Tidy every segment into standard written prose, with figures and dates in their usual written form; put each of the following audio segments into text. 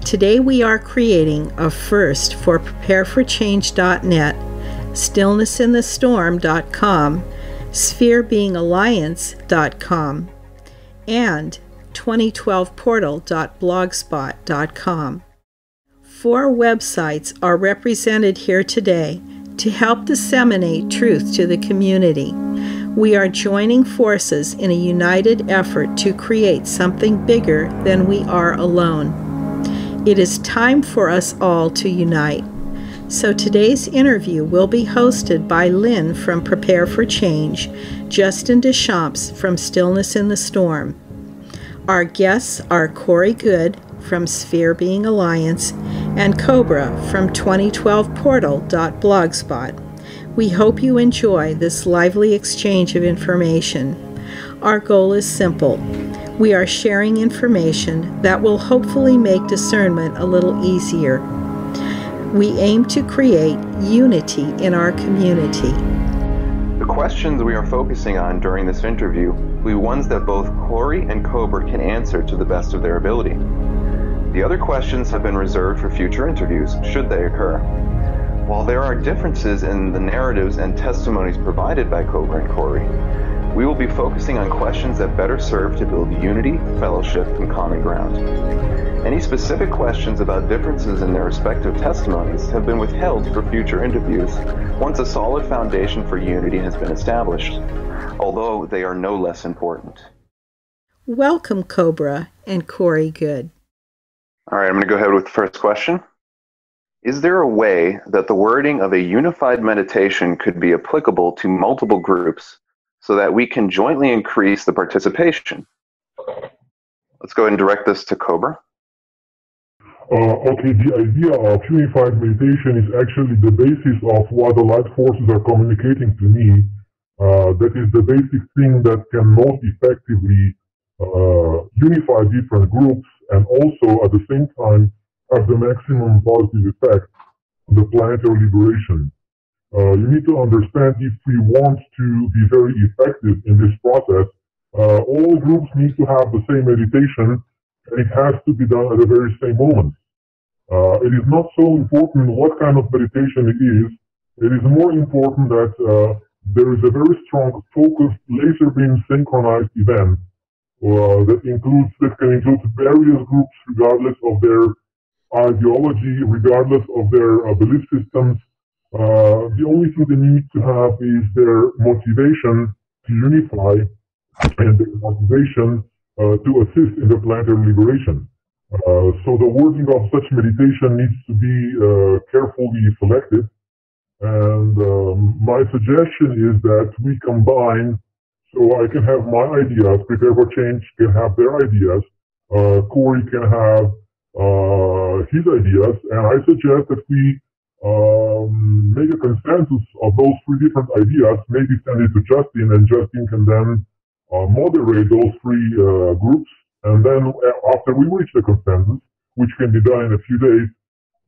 Today we are creating a first for prepareforchange.net, stillnessinthestorm.com, spherebeingalliance.com, and 2012portal.blogspot.com. 4 websites are represented here today to help disseminate truth to the community. We are joining forces in a united effort to create something bigger than we are alone. It is time for us all to unite. So today's interview will be hosted by Lynn from Prepare for Change, Justin Deschamps from Stillness in the Storm. Our guests are Corey Goode from Sphere Being Alliance and Cobra from 2012portal.blogspot. We hope you enjoy this lively exchange of information. Our goal is simple. We are sharing information that will hopefully make discernment a little easier. We aim to create unity in our community. The questions we are focusing on during this interview will be ones that both Corey and Cobra can answer to the best of their ability. The other questions have been reserved for future interviews, should they occur. While there are differences in the narratives and testimonies provided by Cobra and Corey, we will be focusing on questions that better serve to build unity, fellowship, and common ground. Any specific questions about differences in their respective testimonies have been withheld for future interviews once a solid foundation for unity has been established, although they are no less important. Welcome, Cobra and Corey Goode. All right, I'm going to go ahead with the first question. Is there a way that the wording of a unified meditation could be applicable to multiple groups so that we can jointly increase the participation? Let's go ahead and direct this to Cobra. Okay, the idea of unified meditation is actually the basis of what the light forces are communicating to me. That is the basic thing that can most effectively unify different groups and also at the same time have the maximum positive effect on the planetary liberation. You need to understand, if we want to be very effective in this process, all groups need to have the same meditation, and it has to be done at the very same moment. It is not so important what kind of meditation it is. It is more important that there is a very strong, focused, laser beam synchronized event that can include various groups regardless of their ideology, regardless of their belief systems. The only thing they need to have is their motivation to unify and their motivation to assist in the planetary liberation. So the wording of such meditation needs to be carefully selected. And my suggestion is that we combine, so I can have my ideas, Prepare for Change can have their ideas, Corey can have his ideas, and I suggest that we make a consensus of those 3 different ideas, maybe send it to Justin, and Justin can then moderate those 3 groups, and then after we reach the consensus, which can be done in a few days,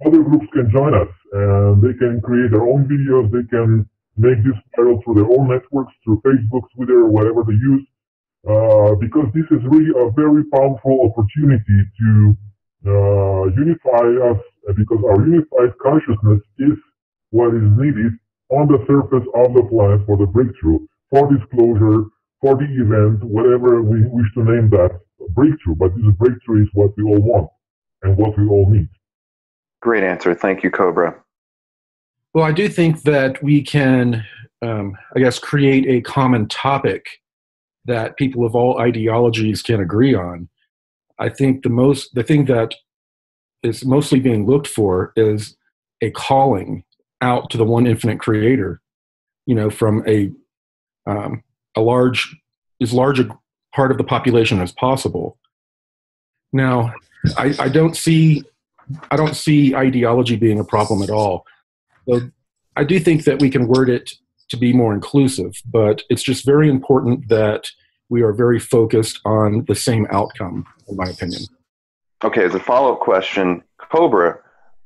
other groups can join us, and they can create their own videos, they can make this viral through their own networks, through Facebook, Twitter, or whatever they use, because this is really a very powerful opportunity to unify us, because our unified consciousness is what is needed on the surface of the planet for the breakthrough, for disclosure, for the event, whatever we wish to name that breakthrough. But this breakthrough is what we all want and what we all need. Great answer. Thank you, Cobra. Well, I do think that we can, create a common topic that people of all ideologies can agree on. I think the thing that is mostly being looked for is a calling out to the one infinite creator, from as large a part of the population as possible. Now, I don't see ideology being a problem at all. So I do think that we can word it to be more inclusive, but it's just very important that we are very focused on the same outcome, in my opinion. Okay, as a follow-up question, Cobra,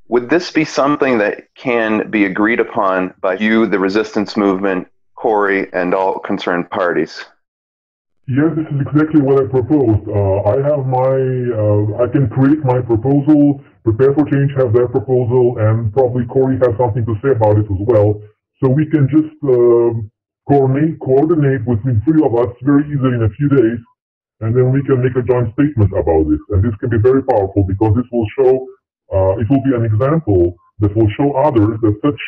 would this be something that can be agreed upon by you, the resistance movement, Corey, and all concerned parties? Yes, this is exactly what I proposed. I can create my proposal, Prepare for Change has their proposal, and probably Corey has something to say about it as well. So we can just coordinate between three of us very easily in a few days, and then we can make a joint statement about this. And this can be very powerful because this will show, it will be an example that will show others that such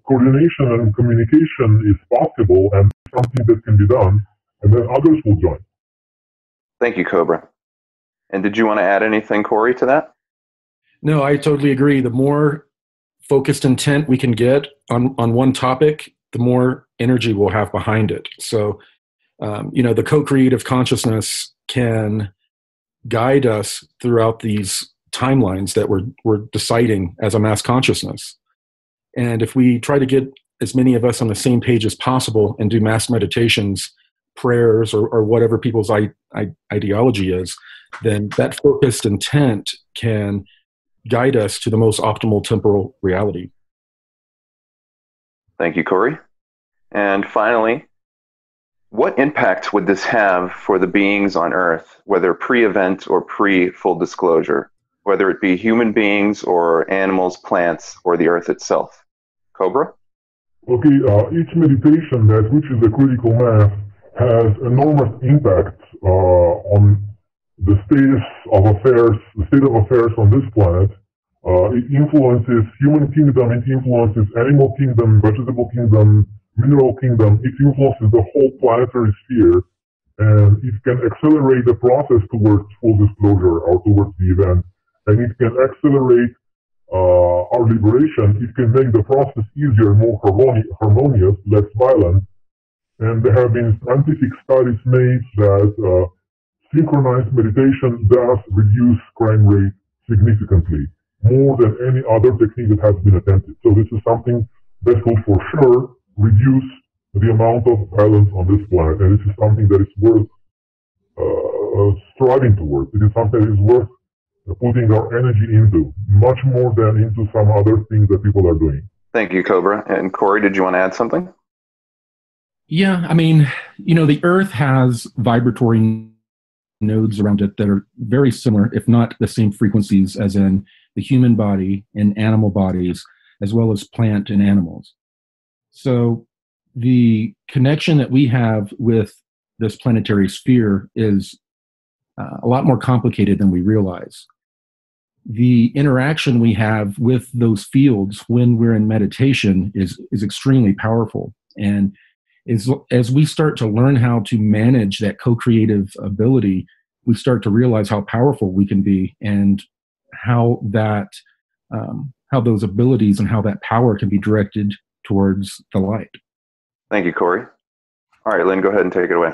coordination and communication is possible and something that can be done, and then others will join. Thank you, Cobra. And did you want to add anything, Corey, to that? No, I totally agree. The more focused intent we can get on one topic, the more energy we'll have behind it. So, the co-creative consciousness can guide us throughout these timelines that we're deciding as a mass consciousness. And if we try to get as many of us on the same page as possible and do mass meditations, prayers, or whatever people's ideology is, then that focused intent can guide us to the most optimal temporal reality. Thank you, Corey. And finally, what impact would this have for the beings on Earth, whether pre-event or pre-full disclosure, whether it be human beings or animals, plants, or the Earth itself? Cobra? Okay, each meditation that reaches a critical mass has enormous impact on the state of affairs on this planet. It influences human kingdom, it influences animal kingdom, vegetable kingdom, mineral kingdom. It influences the whole planetary sphere, and it can accelerate the process towards full disclosure or towards the event, and it can accelerate our liberation. It can make the process easier, more harmonious, less violent. And there have been scientific studies made that synchronized meditation does reduce crime rate significantly, more than any other technique that has been attempted. So this is something that will for sure reduce the amount of violence on this planet, and this is something that is worth striving towards. It is something that is worth putting our energy into, much more than into some other things that people are doing. Thank you, Cobra. And Corey, did you want to add something? Yeah, the Earth has vibratory nodes around it that are very similar, if not the same frequencies as in the human body and animal bodies, as well as plant and animals. So the connection that we have with this planetary sphere is a lot more complicated than we realize. The interaction we have with those fields when we're in meditation is extremely powerful. And as we start to learn how to manage that co-creative ability, we start to realize how powerful we can be, and how those abilities and how that power can be directed towards the light. Thank you, Corey. All right, Lynn, go ahead and take it away.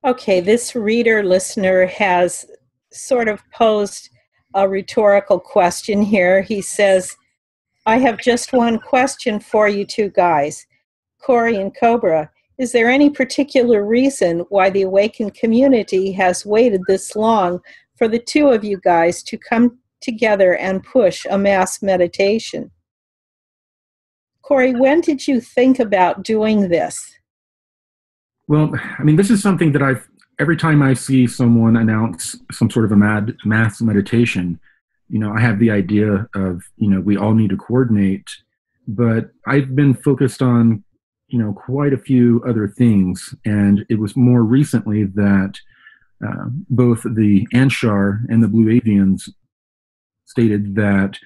Okay, this listener has sort of posed a rhetorical question here. He says, I have just one question for you two guys, Corey and Cobra. Is there any particular reason why the awakened community has waited this long for the two of you guys to come together and push a mass meditation? Corey, when did you think about doing this? Well, this is something that every time I see someone announce some sort of a mass meditation, I have the idea of, we all need to coordinate, but I've been focused on, quite a few other things. And it was more recently that both the Anshar and the Blue Avians stated that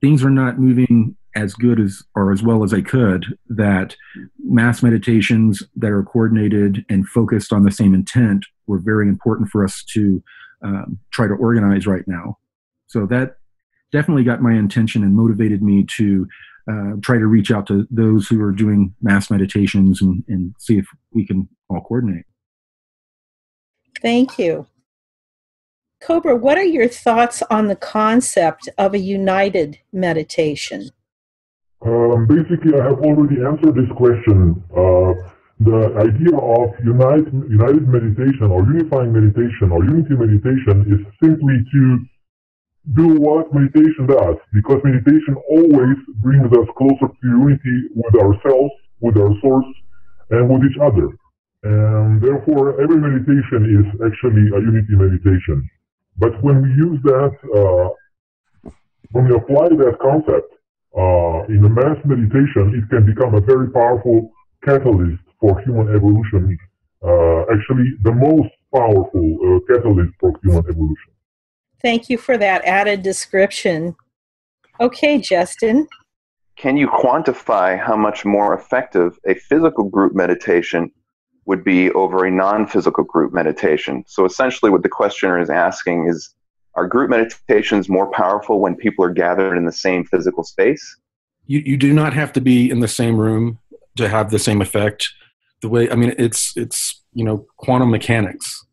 things are not moving as good as well as they could, that mass meditations that are coordinated and focused on the same intent were very important for us to try to organize right now. So that definitely got my attention and motivated me to try to reach out to those who are doing mass meditations and see if we can all coordinate. Thank you. Cobra, what are your thoughts on the concept of a united meditation? Basically, I have already answered this question. The idea of united meditation or unifying meditation or unity meditation is simply to do what meditation does, because meditation always brings us closer to unity with ourselves, with our source, and with each other. And therefore, every meditation is actually a unity meditation. But when we use that, when we apply that concept in a mass meditation, it can become a very powerful catalyst for human evolution. Actually, the most powerful catalyst for human evolution. Thank you for that added description. Okay, Justin. Can you quantify how much more effective a physical group meditation would be over a non-physical group meditation? So essentially what the questioner is asking is, are group meditations more powerful when people are gathered in the same physical space? You do not have to be in the same room to have the same effect. It's quantum mechanics.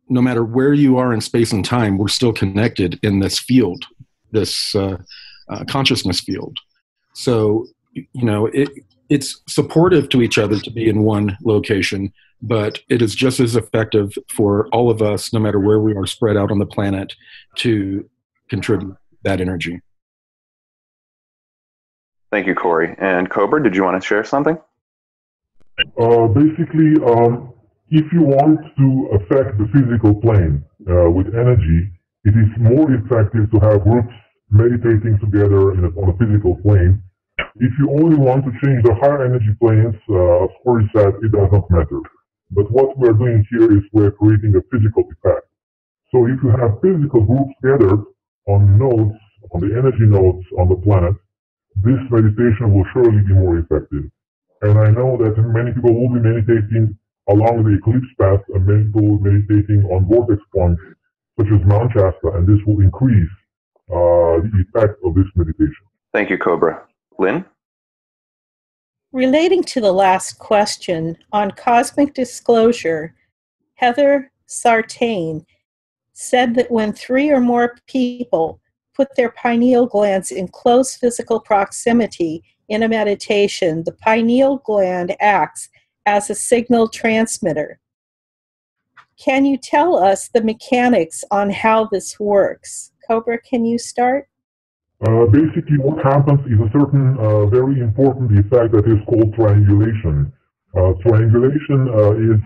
No matter where you are in space and time, we're still connected in this field, this consciousness field. So, it's supportive to each other to be in one location, but it is just as effective for all of us, no matter where we are spread out on the planet, to contribute that energy. Thank you, Corey. And Cobra, did you want to share something? Basically, if you want to affect the physical plane with energy, it is more effective to have groups meditating together on a physical plane. If you only want to change the higher energy planes, as Corey said, it does not matter. But what we're doing here is we're creating a physical effect. So if you have physical groups gathered on nodes, on the energy nodes on the planet, this meditation will surely be more effective. And I know that many people will be meditating along the eclipse path, and many people will be meditating on vortex points, such as Mount Shasta, and this will increase the effect of this meditation. Thank you, Cobra. Lynn? Relating to the last question, on cosmic disclosure, Heather Sartain said that when 3 or more people put their pineal glands in close physical proximity in a meditation, the pineal gland acts as a signal transmitter. Can you tell us the mechanics on how this works? Cobra, can you start? Basically, what happens is a certain very important effect that is called triangulation. Triangulation is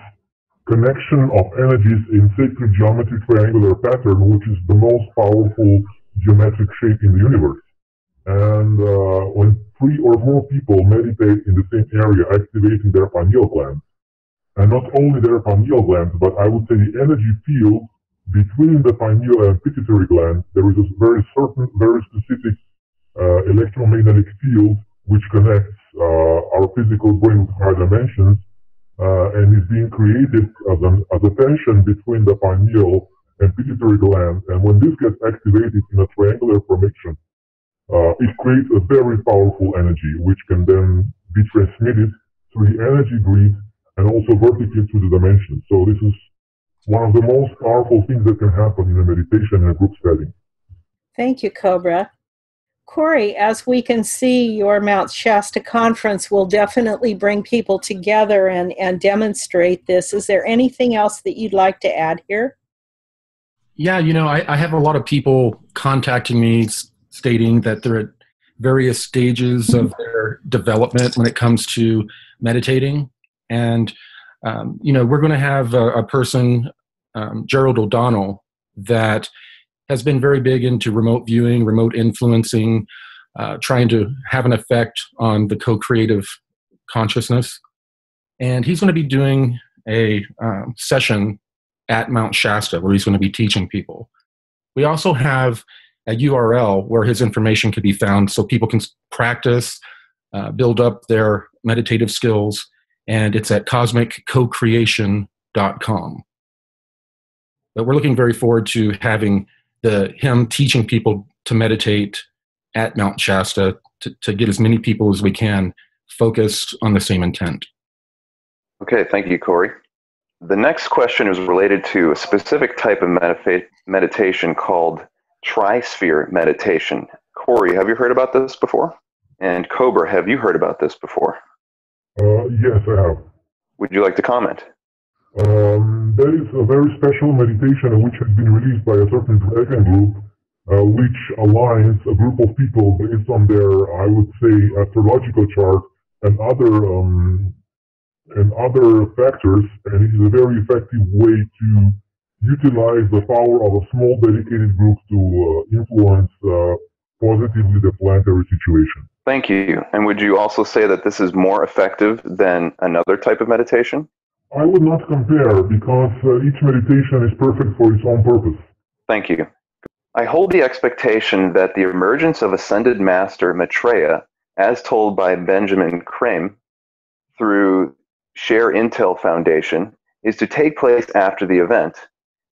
connection of energies in sacred geometry triangular pattern, which is the most powerful geometric shape in the universe. And when 3 or more people meditate in the same area, activating their pineal glands, and not only their pineal glands, but I would say the energy field between the pineal and pituitary gland, there is a very certain, very specific electromagnetic field which connects our physical brain with higher dimensions, and is being created as a tension between the pineal and pituitary gland. And when this gets activated in a triangular formation, it creates a very powerful energy, which can then be transmitted through the energy grid and also vertically through the dimensions. So this is one of the most powerful things that can happen in a meditation in a group setting. Thank you, Cobra. Corey, as we can see, your Mount Shasta conference will definitely bring people together and demonstrate this. Is there anything else that you'd like to add here? Yeah, I have a lot of people contacting me stating that they're at various stages of their development when it comes to meditating. And, we're going to have a person, Gerald O'Donnell, that has been very big into remote viewing, remote influencing, trying to have an effect on the co-creative consciousness. And he's going to be doing a session at Mount Shasta where he's going to be teaching people. We also have a URL where his information can be found so people can practice, build up their meditative skills, and it's at cosmiccocreation.com. But we're looking very forward to having him teaching people to meditate at Mount Shasta to get as many people as we can focused on the same intent. Okay, thank you, Corey. The next question is related to a specific type of meditation called tri-sphere meditation. Corey, have you heard about this before? And Cobra, have you heard about this before? Yes, I have. Would you like to comment? There is a very special meditation which has been released by a certain dragon group, which aligns a group of people based on their, I would say, astrological chart and other and other factors, and it is a very effective way to utilize the power of a small dedicated group to influence positively the planetary situation. Thank you. And would you also say that this is more effective than another type of meditation? I would not compare because each meditation is perfect for its own purpose. Thank you. I hold the expectation that the emergence of Ascended Master Maitreya, as told by Benjamin Creme through Share Intel Foundation, is to take place after the event.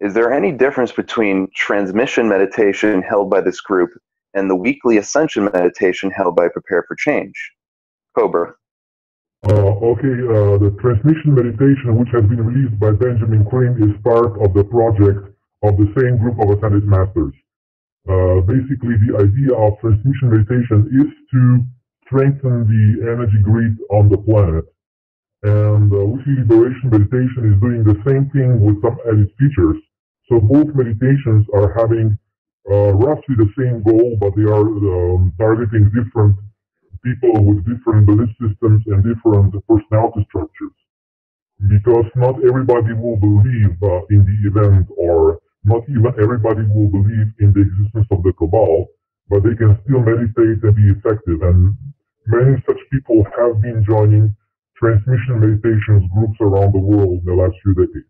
Is there any difference between transmission meditation held by this group and the weekly ascension meditation held by Prepare for Change? Cobra. The transmission meditation, which has been released by Benjamin Creme, is part of the project of the same group of Ascended Masters. Basically, the idea of transmission meditation is to strengthen the energy grid on the planet. And weekly liberation meditation is doing the same thing with some added features. So both meditations are having roughly the same goal, but they are targeting different people with different belief systems and different personality structures. Because not everybody will believe in the event, or not even everybody will believe in the existence of the Cabal, but they can still meditate and be effective. And many such people have been joining transmission meditations groups around the world in the last few decades.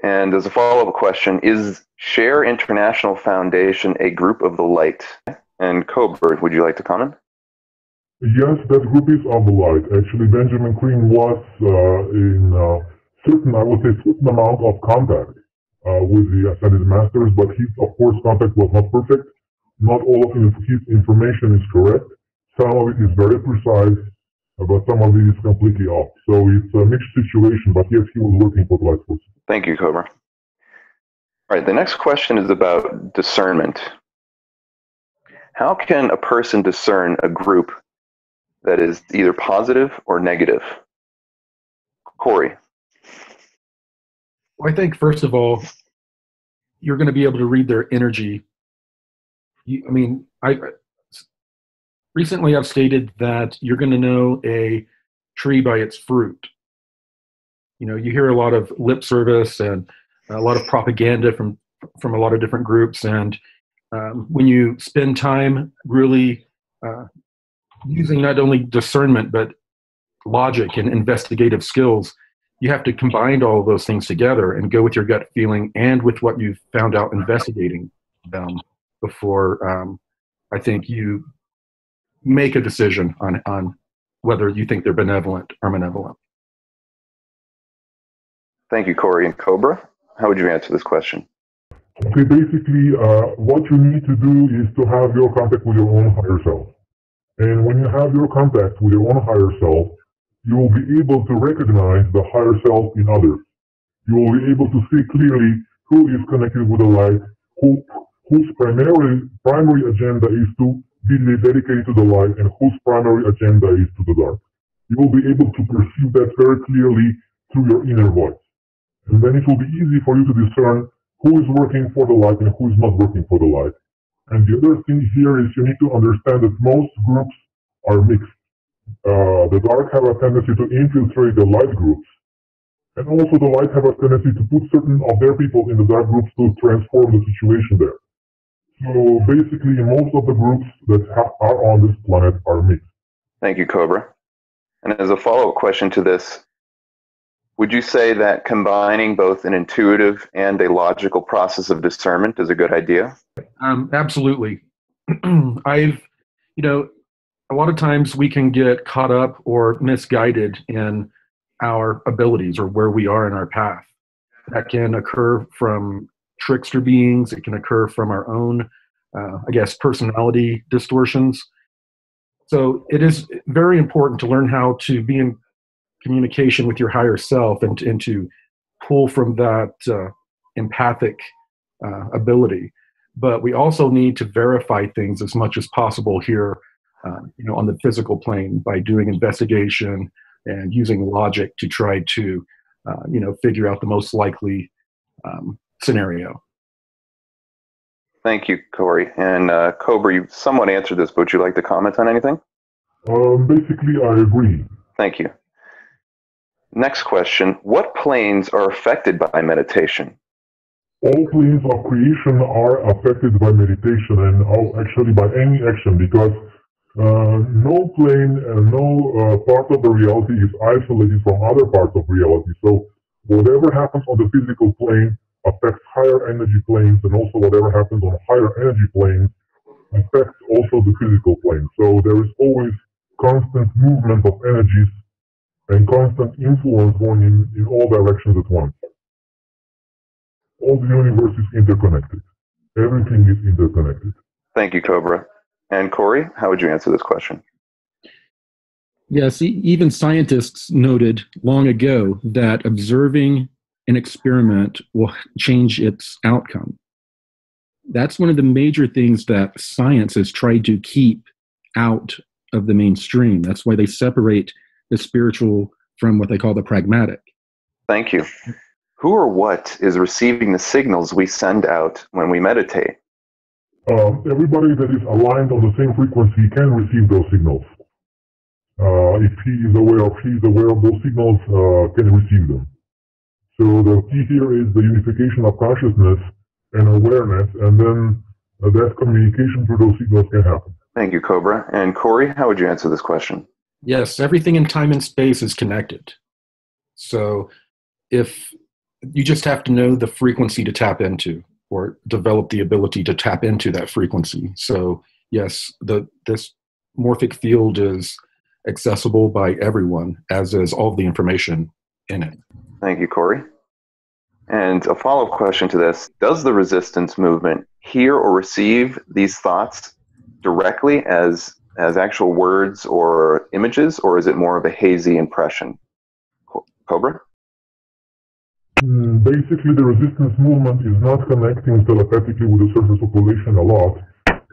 And as a follow-up question, is Share International Foundation a group of the light? And Cobra, would you like to comment? Yes, that group is of the light. Actually, Benjamin Creme was in certain amount of contact with the Ascended Masters, but his, of course, contact was not perfect. Not all of his information is correct. Some of it is very precise, but some of it is completely off. So it's a mixed situation, but yes, he was working for the Light Force. Thank you, Cobra. All right, the next question is about discernment. How can a person discern a group that is either positive or negative? Corey. Well, I think, first of all, you're going to be able to read their energy. Recently I've stated that you're going to know a tree by its fruit. You hear a lot of lip service and a lot of propaganda from a lot of different groups. And when you spend time really using not only discernment, but logic and investigative skills, you have to combine all of those things together and go with your gut feeling and with what you've found out investigating them before I think you make a decision on whether you think they're benevolent or malevolent. Thank you, Corey. And Cobra, how would you answer this question? Okay, basically, what you need to do is to have your contact with your own higher self. And when you have your contact with your own higher self, you will be able to recognize the higher self in others. You will be able to see clearly who is connected with the light, whose primary agenda is to be dedicated to the light, and whose primary agenda is to the dark. You will be able to perceive that very clearly through your inner voice. And then it will be easy for you to discern who is working for the light and who is not working for the light. And the other thing here is you need to understand that most groups are mixed. The dark have a tendency to infiltrate the light groups. And also the light have a tendency to put certain of their people in the dark groups to transform the situation there. So basically, most of the groups that are on this planet are mixed. Thank you, Cobra. And as a follow-up question to this, would you say that combining both an intuitive and a logical process of discernment is a good idea? Absolutely. A lot of times we can get caught up or misguided in our abilities or where we are in our path. That can occur from trickster beings. It can occur from our own, personality distortions. So it is very important to learn how to be in communication with your higher self and to pull from that empathic ability. But we also need to verify things as much as possible here, on the physical plane by doing investigation and using logic to try to, figure out the most likely scenario. Thank you, Corey. And Cobra, you somewhat answered this, but would you like to comment on anything? Basically, I agree. Thank you. Next question, what planes are affected by meditation? All planes of creation are affected by meditation and actually by any action, because no plane and no part of the reality is isolated from other parts of reality. So whatever happens on the physical plane affects higher energy planes, and also whatever happens on higher energy planes affects also the physical plane. So there is always constant movement of energies and constant influence going in all directions at once. All the universe is interconnected. Everything is interconnected. Thank you, Cobra. And Corey, how would you answer this question? Yes, even scientists noted long ago that observing an experiment will change its outcome. That's one of the major things that science has tried to keep out of the mainstream. That's why they separate the spiritual from what they call the pragmatic. Thank you. Who or what is receiving the signals we send out when we meditate? Everybody that is aligned on the same frequency can receive those signals. If he is aware or she is aware of those signals, can receive them. So the key here is the unification of consciousness and awareness, and then that communication through those signals can happen. Thank you, Cobra. And Corey, how would you answer this question? Yes, everything in time and space is connected. So if you just have to know the frequency to tap into, or develop the ability to tap into that frequency. So yes, this morphic field is accessible by everyone, as is all the information in it. Thank you, Corey. And a follow-up question to this, does the resistance movement hear or receive these thoughts directly as actual words or images, or is it more of a hazy impression? Cobra? Basically, the resistance movement is not connecting telepathically with the surface population a lot.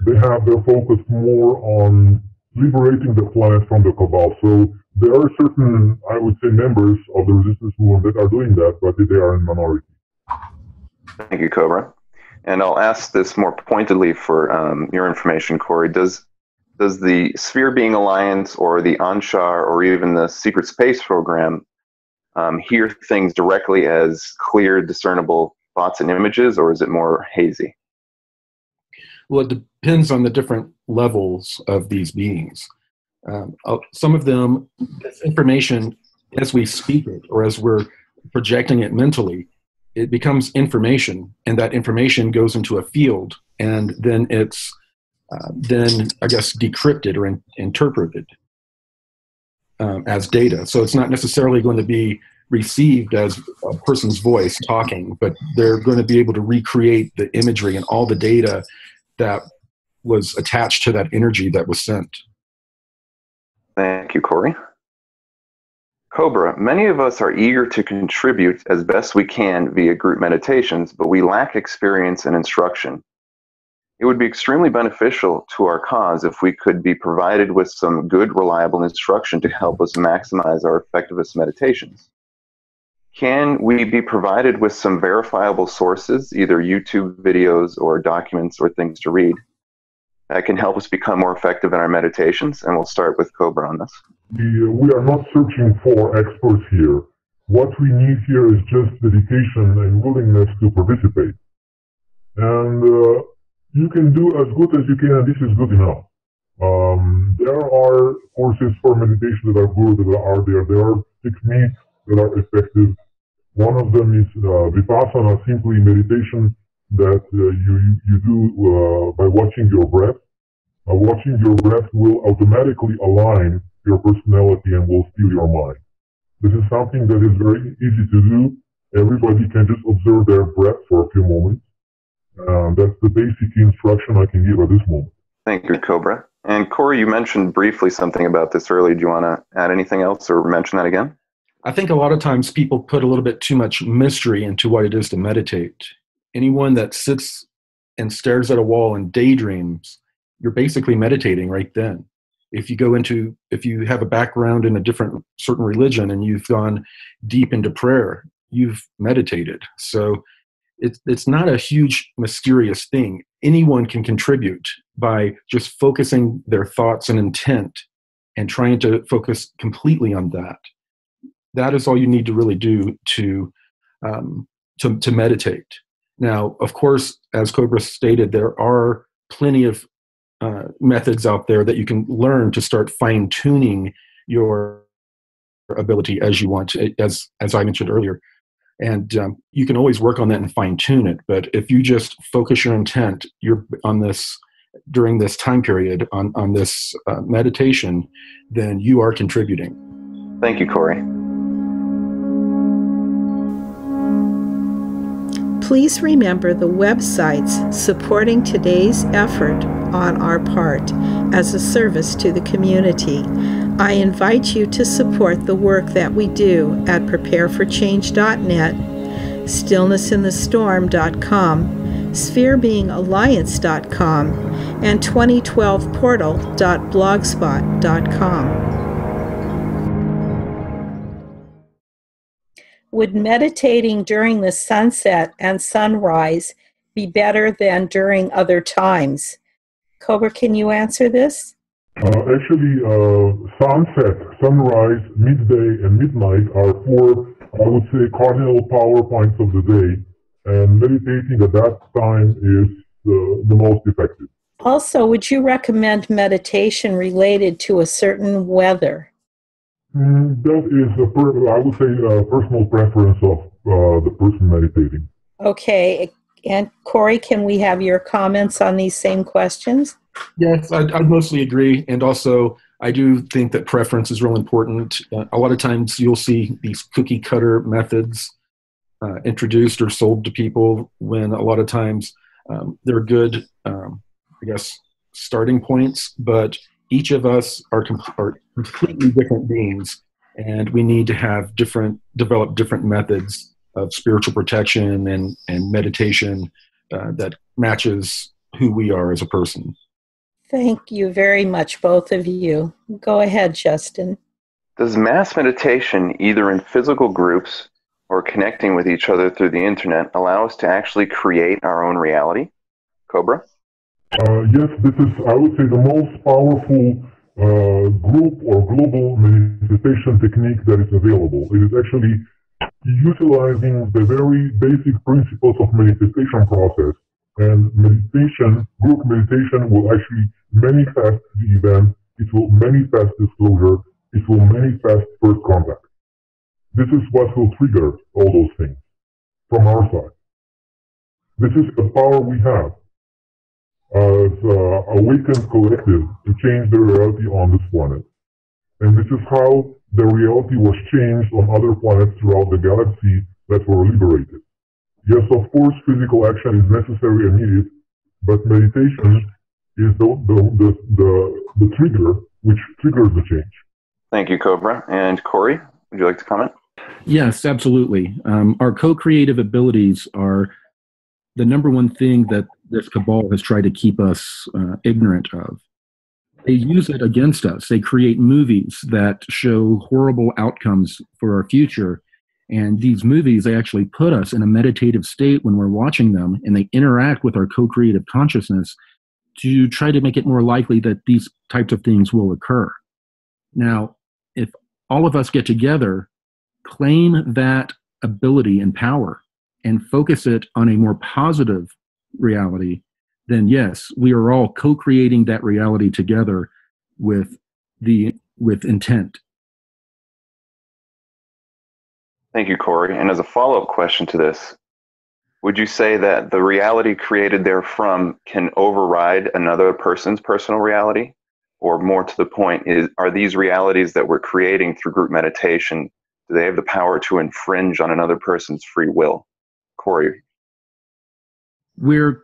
They have their focus more on liberating the planet from the cabal. So there are certain, I would say, members of the resistance movement that are doing that, but they are in minority. Thank you, Cobra. And I'll ask this more pointedly for your information, Corey. Does the Sphere Being Alliance or the Anshar or even the Secret Space Program hear things directly as clear, discernible thoughts and images, or is it more hazy? Well, it depends on the different levels of these beings. Some of them, this information, as we speak it or as we're projecting it mentally, it becomes information, and that information goes into a field, and then it's decrypted or interpreted as data. So it's not necessarily going to be received as a person's voice talking, but they're going to be able to recreate the imagery and all the data that was attached to that energy that was sent. Thank you, Corey. Cobra, many of us are eager to contribute as best we can via group meditations, but we lack experience and instruction. It would be extremely beneficial to our cause if we could be provided with some good, reliable instruction to help us maximize our effectiveness meditations. Can we be provided with some verifiable sources, either YouTube videos or documents or things to read, that can help us become more effective in our meditations? And we'll start with Cobra on this. We are not searching for experts here. What we need here is just dedication and willingness to participate. And you can do as good as you can, and this is good enough. There are courses for meditation that are good, that are there. There are techniques that are effective. One of them is Vipassana, simply meditation that you do by watching your breath. Watching your breath will automatically align your personality and will steal your mind. This is something that is very easy to do. Everybody can just observe their breath for a few moments. That's the basic instruction I can give at this moment. Thank you, Cobra. And Corey, you mentioned briefly something about this earlier. Do you want to add anything else or mention that again? I think a lot of times people put a little bit too much mystery into what it is to meditate. Anyone that sits and stares at a wall and daydreams, you're basically meditating right then. If you have a background in a certain religion and you've gone deep into prayer, you've meditated. So it's not a huge mysterious thing. Anyone can contribute by just focusing their thoughts and intent and trying to focus completely on that. That is all you need to really do to meditate. Now, of course, as Cobra stated, there are plenty of methods out there that you can learn to start fine-tuning your ability as you want, as I mentioned earlier. And you can always work on that and fine-tune it. But if you just focus your intent, you're on this during this time period on this meditation, then you are contributing. Thank you, Corey. Please remember the websites supporting today's effort on our part as a service to the community. I invite you to support the work that we do at prepareforchange.net, stillnessinthestorm.com, spherebeingalliance.com, and 2012portal.blogspot.com. Would meditating during the sunset and sunrise be better than during other times? Cobra, can you answer this? Actually, sunset, sunrise, midday, and midnight are four, I would say, cardinal power points of the day, and meditating at that time is the most effective. Also, would you recommend meditation related to a certain weather? That is, I would say, a personal preference of the person meditating. Okay, and Corey, can we have your comments on these same questions? Yes, I'd mostly agree. And also, I do think that preference is real important. A lot of times you'll see these cookie cutter methods introduced or sold to people when a lot of times they're good, starting points, but each of us are completely different beings, and we need to have develop different methods of spiritual protection and meditation that matches who we are as a person. Thank you very much, both of you. Go ahead, Justin. Does mass meditation, either in physical groups or connecting with each other through the internet, allow us to actually create our own reality? Cobra? Yes, this is, I would say, the most powerful group or global meditation technique that is available. It is actually utilizing the very basic principles of manifestation process, and group meditation will actually manifest the event, it will manifest disclosure, it will manifest first contact. This is what will trigger all those things from our side. This is the power we have as awakened collective to change the reality on this planet. And this is how the reality was changed on other planets throughout the galaxy that were liberated. Yes, of course, physical action is necessary and needed, but meditation is the trigger which triggers the change. Thank you, Cobra. And Corey, would you like to comment? Yes, absolutely. Our co-creative abilities are the number one thing that this cabal has tried to keep us ignorant of. They use it against us. They create movies that show horrible outcomes for our future. And these movies, they actually put us in a meditative state when we're watching them, and they interact with our co-creative consciousness to try to make it more likely that these types of things will occur. Now, if all of us get together, claim that ability and power, and focus it on a more positive reality, then yes, we are all co-creating that reality together with intent. Thank you, Corey. And as a follow-up question to this, would you say that the reality created therefrom can override another person's personal reality? Or more to the point, are these realities that we're creating through group meditation, do they have the power to infringe on another person's free will? Corey? We're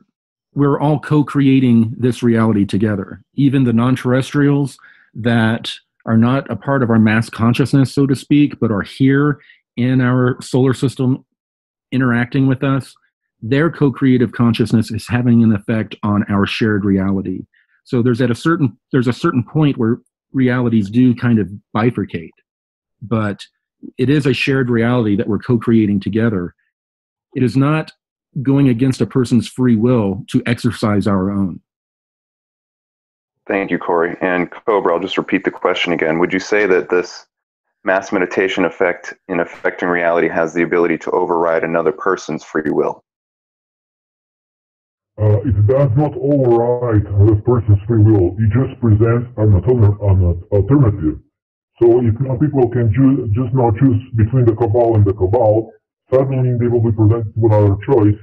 all co-creating this reality together. Even the non-terrestrials that are not a part of our mass consciousness, so to speak, but are here in our solar system interacting with us, their co-creative consciousness is having an effect on our shared reality. So there's a certain point where realities do kind of bifurcate, but it is a shared reality that we're co-creating together. It is not going against a person's free will to exercise our own. Thank you, Corey. And Cobra, I'll just repeat the question again. Would you say that this mass meditation effect in affecting reality has the ability to override another person's free will? It does not override another person's free will. It just presents an alternative. So if now people can just now choose between the cabal and the cabal, suddenly they will be presented with another choice.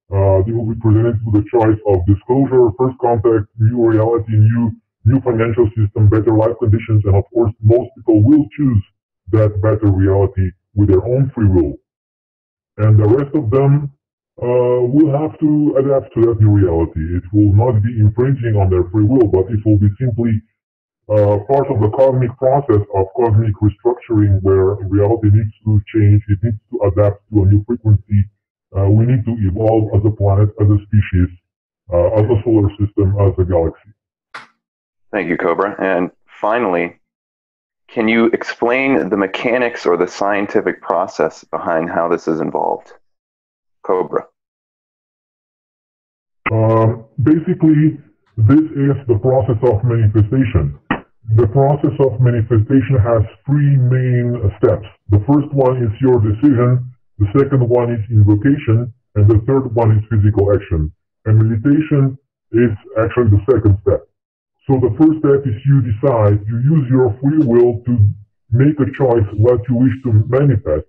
They will be presented with the choice of disclosure, first contact, new reality, new financial system, better life conditions, and of course, most people will choose that better reality with their own free will. And the rest of them will have to adapt to that new reality. It will not be infringing on their free will, but it will be simply part of the cosmic process of cosmic restructuring where reality needs to change, it needs to adapt to a new frequency. We need to evolve as a planet, as a species, as a solar system, as a galaxy. Thank you, Cobra. And finally, can you explain the mechanics or the scientific process behind how this is involved? Cobra. Basically, this is the process of manifestation. The process of manifestation has three main steps. The first one is your decision, the second one is invocation, and the third one is physical action. And meditation is actually the second step. So the first step is you decide, you use your free will to make a choice what you wish to manifest.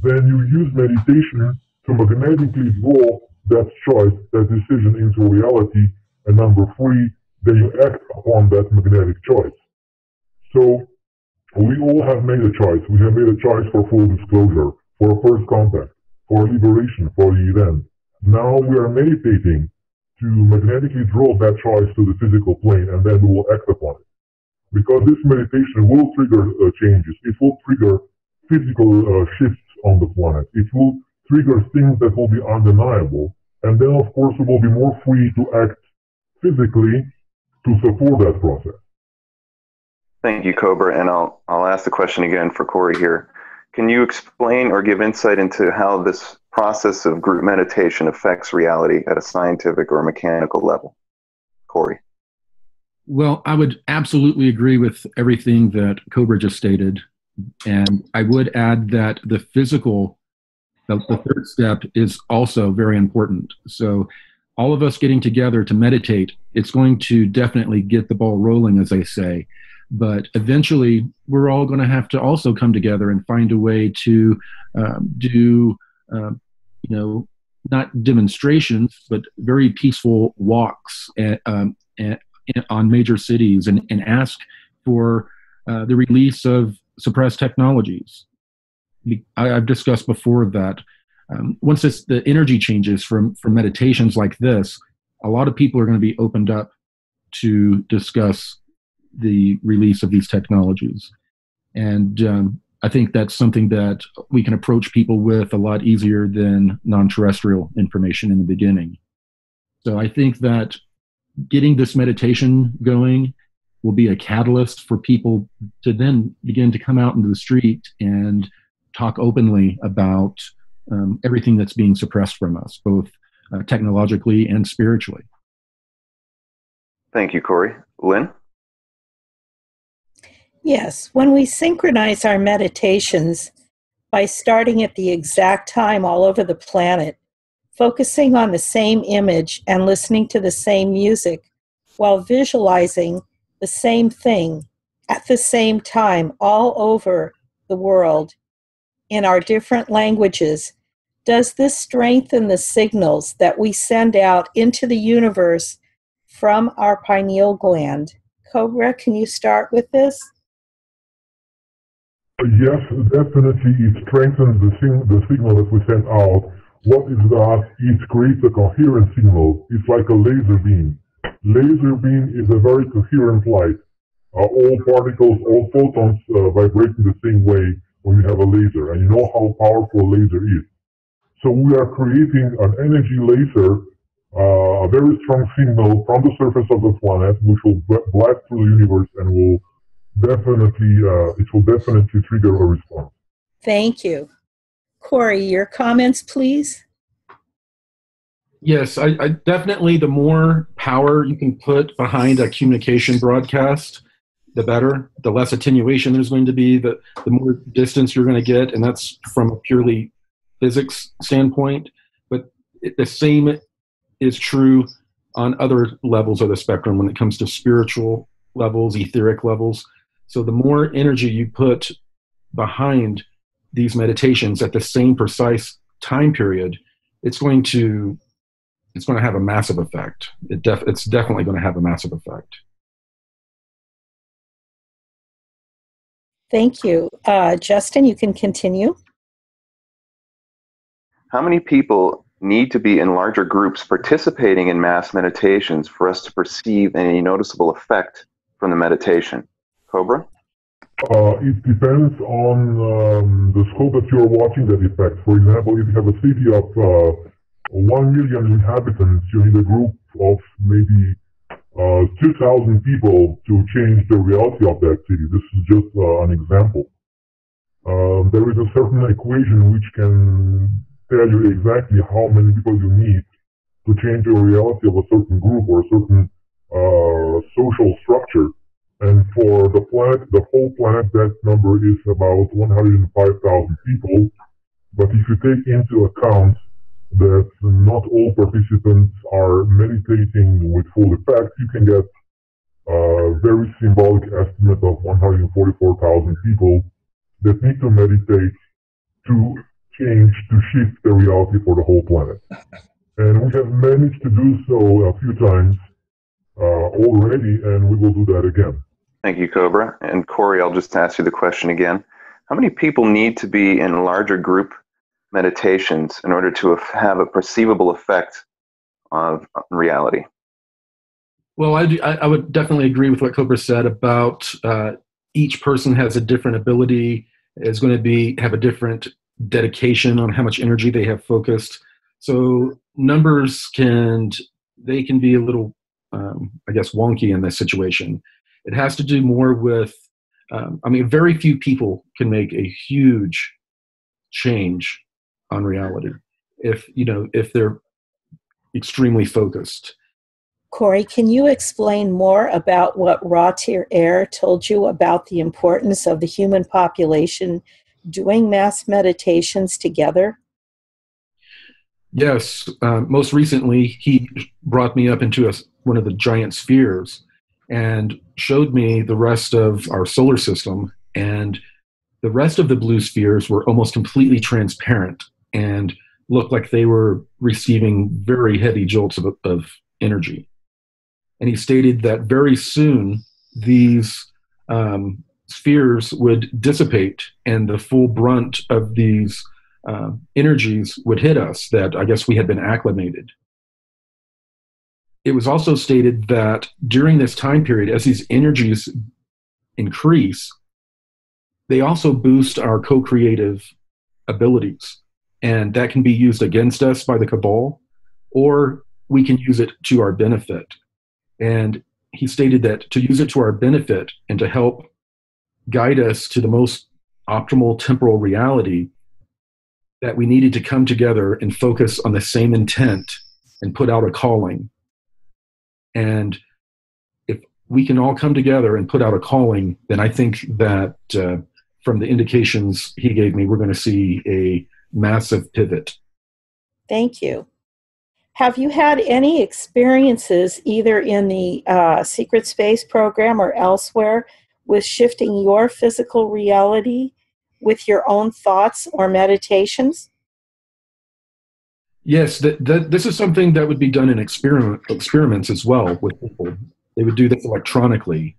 Then you use meditation to magnetically draw that choice, that decision into reality. And number three, then you act upon that magnetic choice. So we all have made a choice. We have made a choice for full disclosure, for first contact, for liberation, for the event. Now we are meditating to magnetically draw that choice to the physical plane, and then we will act upon it. Because this meditation will trigger changes. It will trigger physical shifts on the planet. It will trigger things that will be undeniable. And then, of course, we will be more free to act physically to support that process. Thank you, Cobra. And I'll ask the question again for Corey here. Can you explain or give insight into how this process of group meditation affects reality at a scientific or mechanical level? Corey. Well, I would absolutely agree with everything that Cobra just stated. And I would add that the third step is also very important. So all of us getting together to meditate, it's going to definitely get the ball rolling, as they say. But eventually, we're all going to have to also come together and find a way to do, not demonstrations, but very peaceful walks on major cities and ask for the release of suppressed technologies. I've discussed before that once the energy changes from meditations like this, a lot of people are going to be opened up to discuss the release of these technologies. And I think that's something that we can approach people with a lot easier than non-terrestrial information in the beginning. So I think that getting this meditation going will be a catalyst for people to then begin to come out into the street and talk openly about everything that's being suppressed from us, both technologically and spiritually. Thank you, Corey. Lynn? Yes, when we synchronize our meditations by starting at the exact time all over the planet, focusing on the same image and listening to the same music while visualizing the same thing at the same time all over the world in our different languages, does this strengthen the signals that we send out into the universe from our pineal gland? Cobra, can you start with this? Yes, definitely it strengthens the signal that we send out. What is that? It creates a coherent signal. It's like a laser beam. Laser beam is a very coherent light. All particles, all photons vibrate in the same way when you have a laser, and you know how powerful a laser is. So we are creating an energy laser, a very strong signal from the surface of the planet, which will blast through the universe and will definitely trigger a response. Thank you. Corey, your comments, please? Yes, I definitely, the more power you can put behind a communication broadcast, the better. The less attenuation there's going to be, the more distance you're going to get, and that's from a purely physics standpoint. But the same is true on other levels of the spectrum when it comes to spiritual levels, etheric levels. So the more energy you put behind these meditations at the same precise time period, it's going to have a massive effect. It's definitely going to have a massive effect. Thank you. Justin, you can continue. How many people need to be in larger groups participating in mass meditations for us to perceive any noticeable effect from the meditation? Cobra? It depends on the scope that you're watching that effect. For example, if you have a city of 1 million inhabitants, you need a group of maybe 2,000 people to change the reality of that city. This is just an example. There is a certain equation which can tell you exactly how many people you need to change the reality of a certain group or a certain social structure. And for the planet, the whole planet, that number is about 105,000 people. But if you take into account that not all participants are meditating with full effect, you can get a very symbolic estimate of 144,000 people that need to meditate to change, to shift the reality for the whole planet. And we have managed to do so a few times already, and we will do that again. Thank you, Cobra. And Corey, I'll just ask you the question again. How many people need to be in larger group meditations in order to have a perceivable effect of reality? Well, I would definitely agree with what Cobra said about each person has a different ability, is going to have a different dedication on how much energy they have focused. So numbers can be a little, I guess, wonky in this situation. It has to do more with, very few people can make a huge change on reality if they're extremely focused. Corey, can you explain more about what Ratir Air told you about the importance of the human population doing mass meditations together? Yes. Most recently, he brought me up into one of the giant spheres and showed me the rest of our solar system. And the rest of the blue spheres were almost completely transparent and looked like they were receiving very heavy jolts of energy. And he stated that very soon these spheres would dissipate and the full brunt of these energies would hit us, that I guess we had been acclimated. It was also stated that during this time period, as these energies increase, they also boost our co-creative abilities. And that can be used against us by the cabal, or we can use it to our benefit. And he stated that to use it to our benefit and to help guide us to the most optimal temporal reality, that we needed to come together and focus on the same intent and put out a calling. And if we can all come together and put out a calling, then I think that from the indications he gave me, we're going to see a massive pivot. Thank you. Have you had any experiences either in the Secret Space program or elsewhere with shifting your physical reality with your own thoughts or meditations? Yes, this is something that would be done in experiments as well with people. They would do this electronically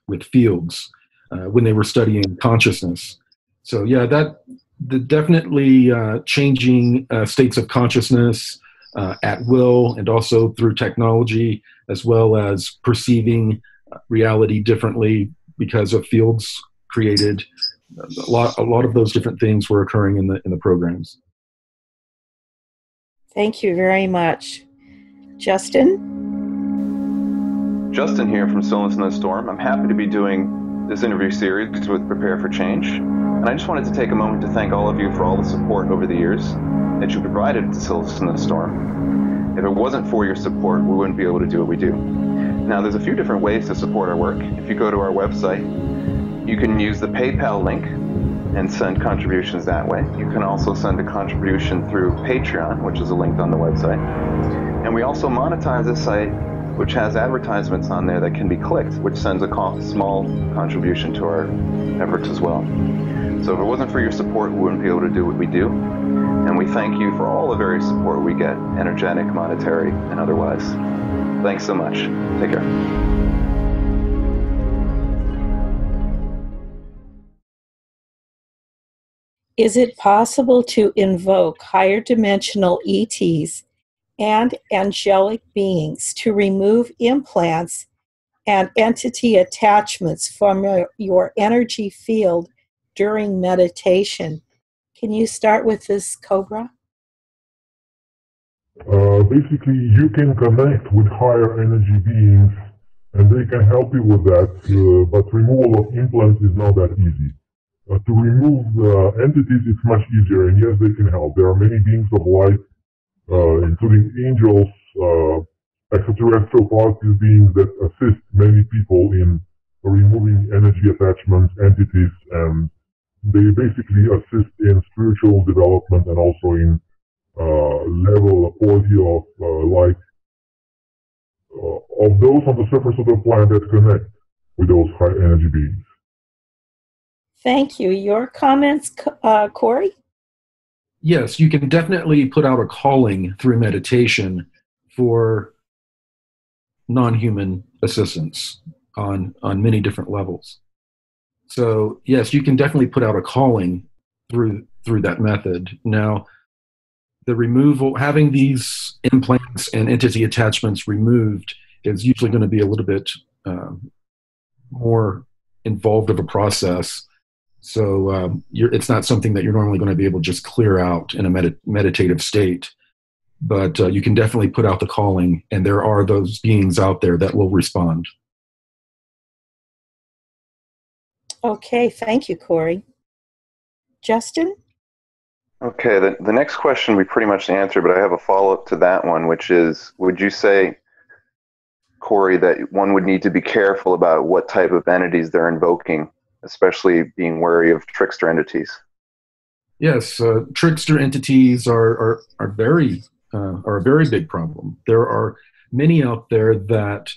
with fields when they were studying consciousness. So yeah, definitely changing states of consciousness at will, and also through technology, as well as perceiving reality differently because of fields created. A lot of those different things were occurring in the programs. Thank you very much. Justin? Justin here from Stillness in the Storm. I'm happy to be doing this interview series with Prepare for Change. And I just wanted to take a moment to thank all of you for all the support over the years that you provided to Stillness in the Storm. If it wasn't for your support, we wouldn't be able to do what we do. Now, there's a few different ways to support our work. If you go to our website, you can use the PayPal link and send contributions that way. You can also send a contribution through Patreon, which is linked on the website. And we also monetize this site, which has advertisements on there that can be clicked, which sends a small contribution to our efforts as well. So if it wasn't for your support, we wouldn't be able to do what we do. And we thank you for all the various support we get, energetic, monetary, and otherwise. Thanks so much. Take care. Is it possible to invoke higher dimensional ETs and angelic beings to remove implants and entity attachments from your energy field during meditation? Can you start with this, Cobra? Basically, you can connect with higher energy beings, and they can help you with that, but removal of implants is not that easy. To remove entities, it's much easier, and yes, they can help. There are many beings of light, including angels, extraterrestrial positive beings that assist many people in removing energy attachments, entities, and they basically assist in spiritual development and also in level, quality of light of those on the surface of the planet that connect with those high energy beings. Thank you. Your comments, Corey? Yes, you can definitely put out a calling through meditation for non-human assistance on many different levels. So yes, you can definitely put out a calling through that method. Now, the removal, having these implants and entity attachments removed is usually going to be a little bit more involved of a process. So it's not something that you're normally going to be able to just clear out in a meditative state. But you can definitely put out the calling, and there are those beings out there that will respond. Okay, thank you, Corey. Justin? Okay, the next question we pretty much answered, but I have a follow-up to that one, which is, would you say, Corey, that one would need to be careful about what type of entities they're invoking, especially being wary of trickster entities? Yes, trickster entities are a very big problem. There are many out there that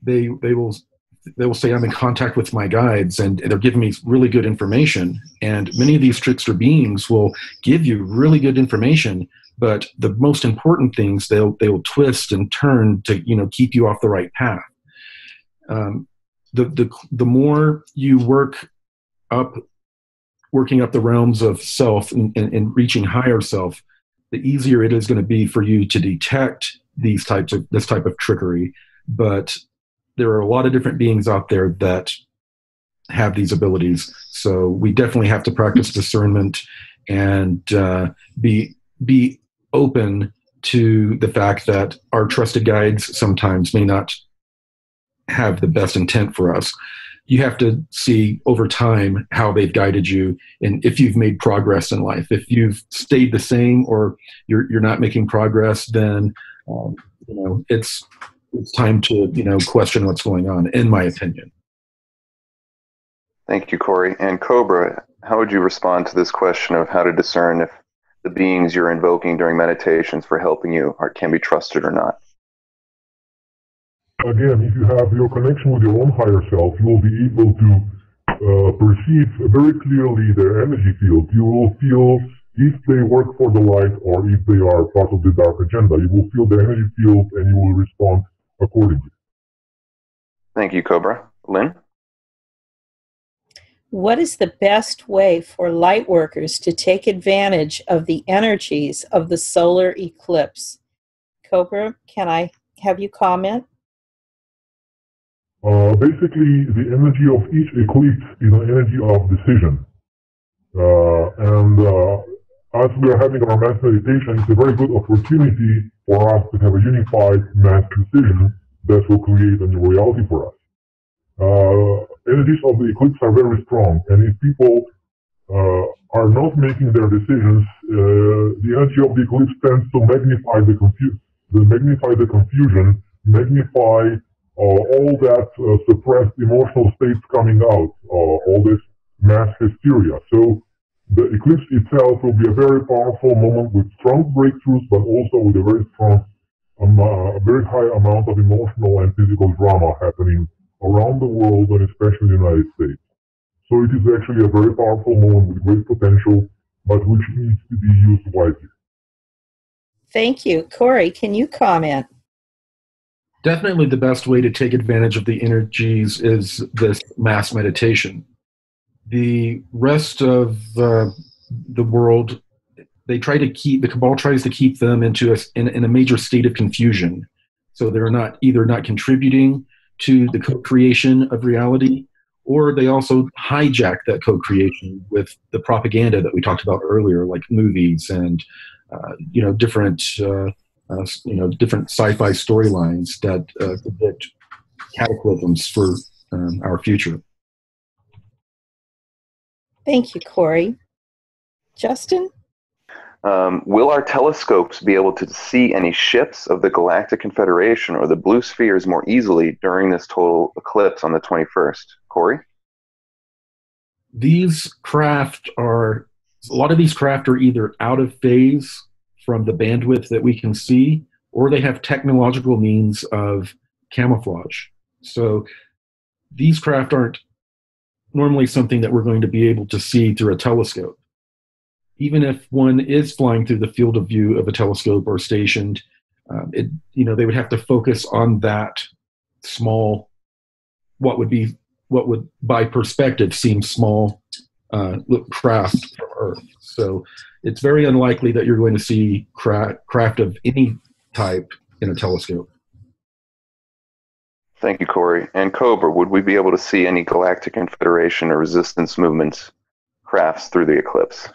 they will say, I'm in contact with my guides, and they're giving me really good information. And many of these trickster beings will give you really good information, but the most important things they will twist and turn to keep you off the right path. The more you working up the realms of self and reaching higher self, the easier it is going to be for you to detect this type of trickery. But there are a lot of different beings out there that have these abilities. So we definitely have to practice discernment and be open to the fact that our trusted guides sometimes may not have the best intent for us. You have to see over time how they've guided you and if you've made progress in life. If you've stayed the same or you're not making progress, then it's time to question what's going on, in my opinion. Thank you, Corey. And Cobra, how would you respond to this question of how to discern if the beings you're invoking during meditations for helping you can be trusted or not? Again, if you have your connection with your own higher self, you will be able to perceive very clearly their energy field. You will feel if they work for the light or if they are part of the dark agenda. You will feel the energy field and you will respond accordingly. Thank you, Cobra. Lynn? What is the best way for light workers to take advantage of the energies of the solar eclipse? Cobra, can I have you comment? Basically, the energy of each eclipse is an energy of decision. As we are having our mass meditation, it's a very good opportunity for us to have a unified mass decision that will create a new reality for us. Energies of the eclipse are very strong, and if people are not making their decisions, the energy of the eclipse tends to magnify the confusion, magnify all that suppressed emotional states coming out, all this mass hysteria. So the eclipse itself will be a very powerful moment with strong breakthroughs, but also with a very strong, a very high amount of emotional and physical drama happening around the world, and especially in the United States. So it is actually a very powerful moment with great potential, but which needs to be used wisely. Thank you. Corey, can you comment? Definitely the best way to take advantage of the energies is this mass meditation. The rest of the world, the cabal tries to keep them in a major state of confusion. So they're either not contributing to the co-creation of reality, or they also hijack that co-creation with the propaganda that we talked about earlier, like movies and different different sci-fi storylines that predict cataclysms for our future. Thank you, Corey. Justin? Will our telescopes be able to see any ships of the Galactic Confederation or the blue spheres more easily during this total eclipse on the 21st? Corey? A lot of these craft are either out of phase from the bandwidth that we can see, or they have technological means of camouflage. So these craft aren't normally something that we're going to be able to see through a telescope. Even if one is flying through the field of view of a telescope or stationed, they would have to focus on that small, what would by perspective seem small craft from Earth. So it's very unlikely that you're going to see craft of any type in a telescope. Thank you, Corey. And Cobra, would we be able to see any Galactic Confederation or resistance movements crafts through the eclipse?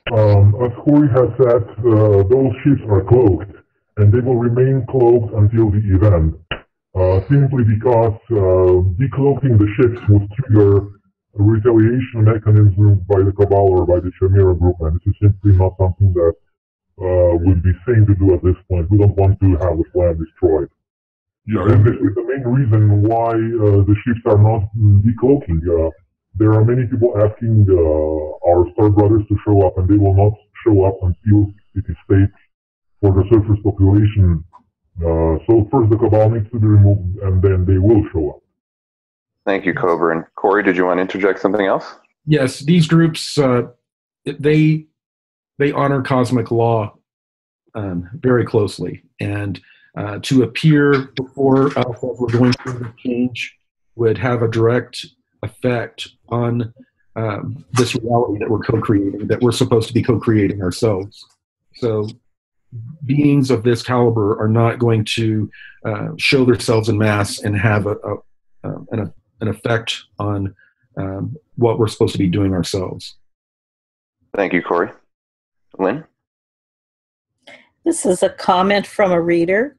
As Corey has said, those ships are cloaked, and they will remain cloaked until the event, simply because decloaking the ships would trigger retaliation mechanisms by the Cabal or by the Chimera group, and this is simply not something that would be sane to do at this point. We don't want to have the planet destroyed. Yeah, and this is the main reason why the ships are not decloaking. There are many people asking our Star Brothers to show up, and they will not show up until it is safe for the surface population. So first the Cabal needs to be removed, and then they will show up. Thank you, Cobra. And Corey, did you want to interject something else? Yes, these groups, they honor cosmic law very closely, and to appear before us as we're going through the change would have a direct effect on this reality that we're co-creating, that we're supposed to be co-creating ourselves. So beings of this caliber are not going to show themselves in mass and have an effect on what we're supposed to be doing ourselves. Thank you, Corey. Lynn? This is a comment from a reader.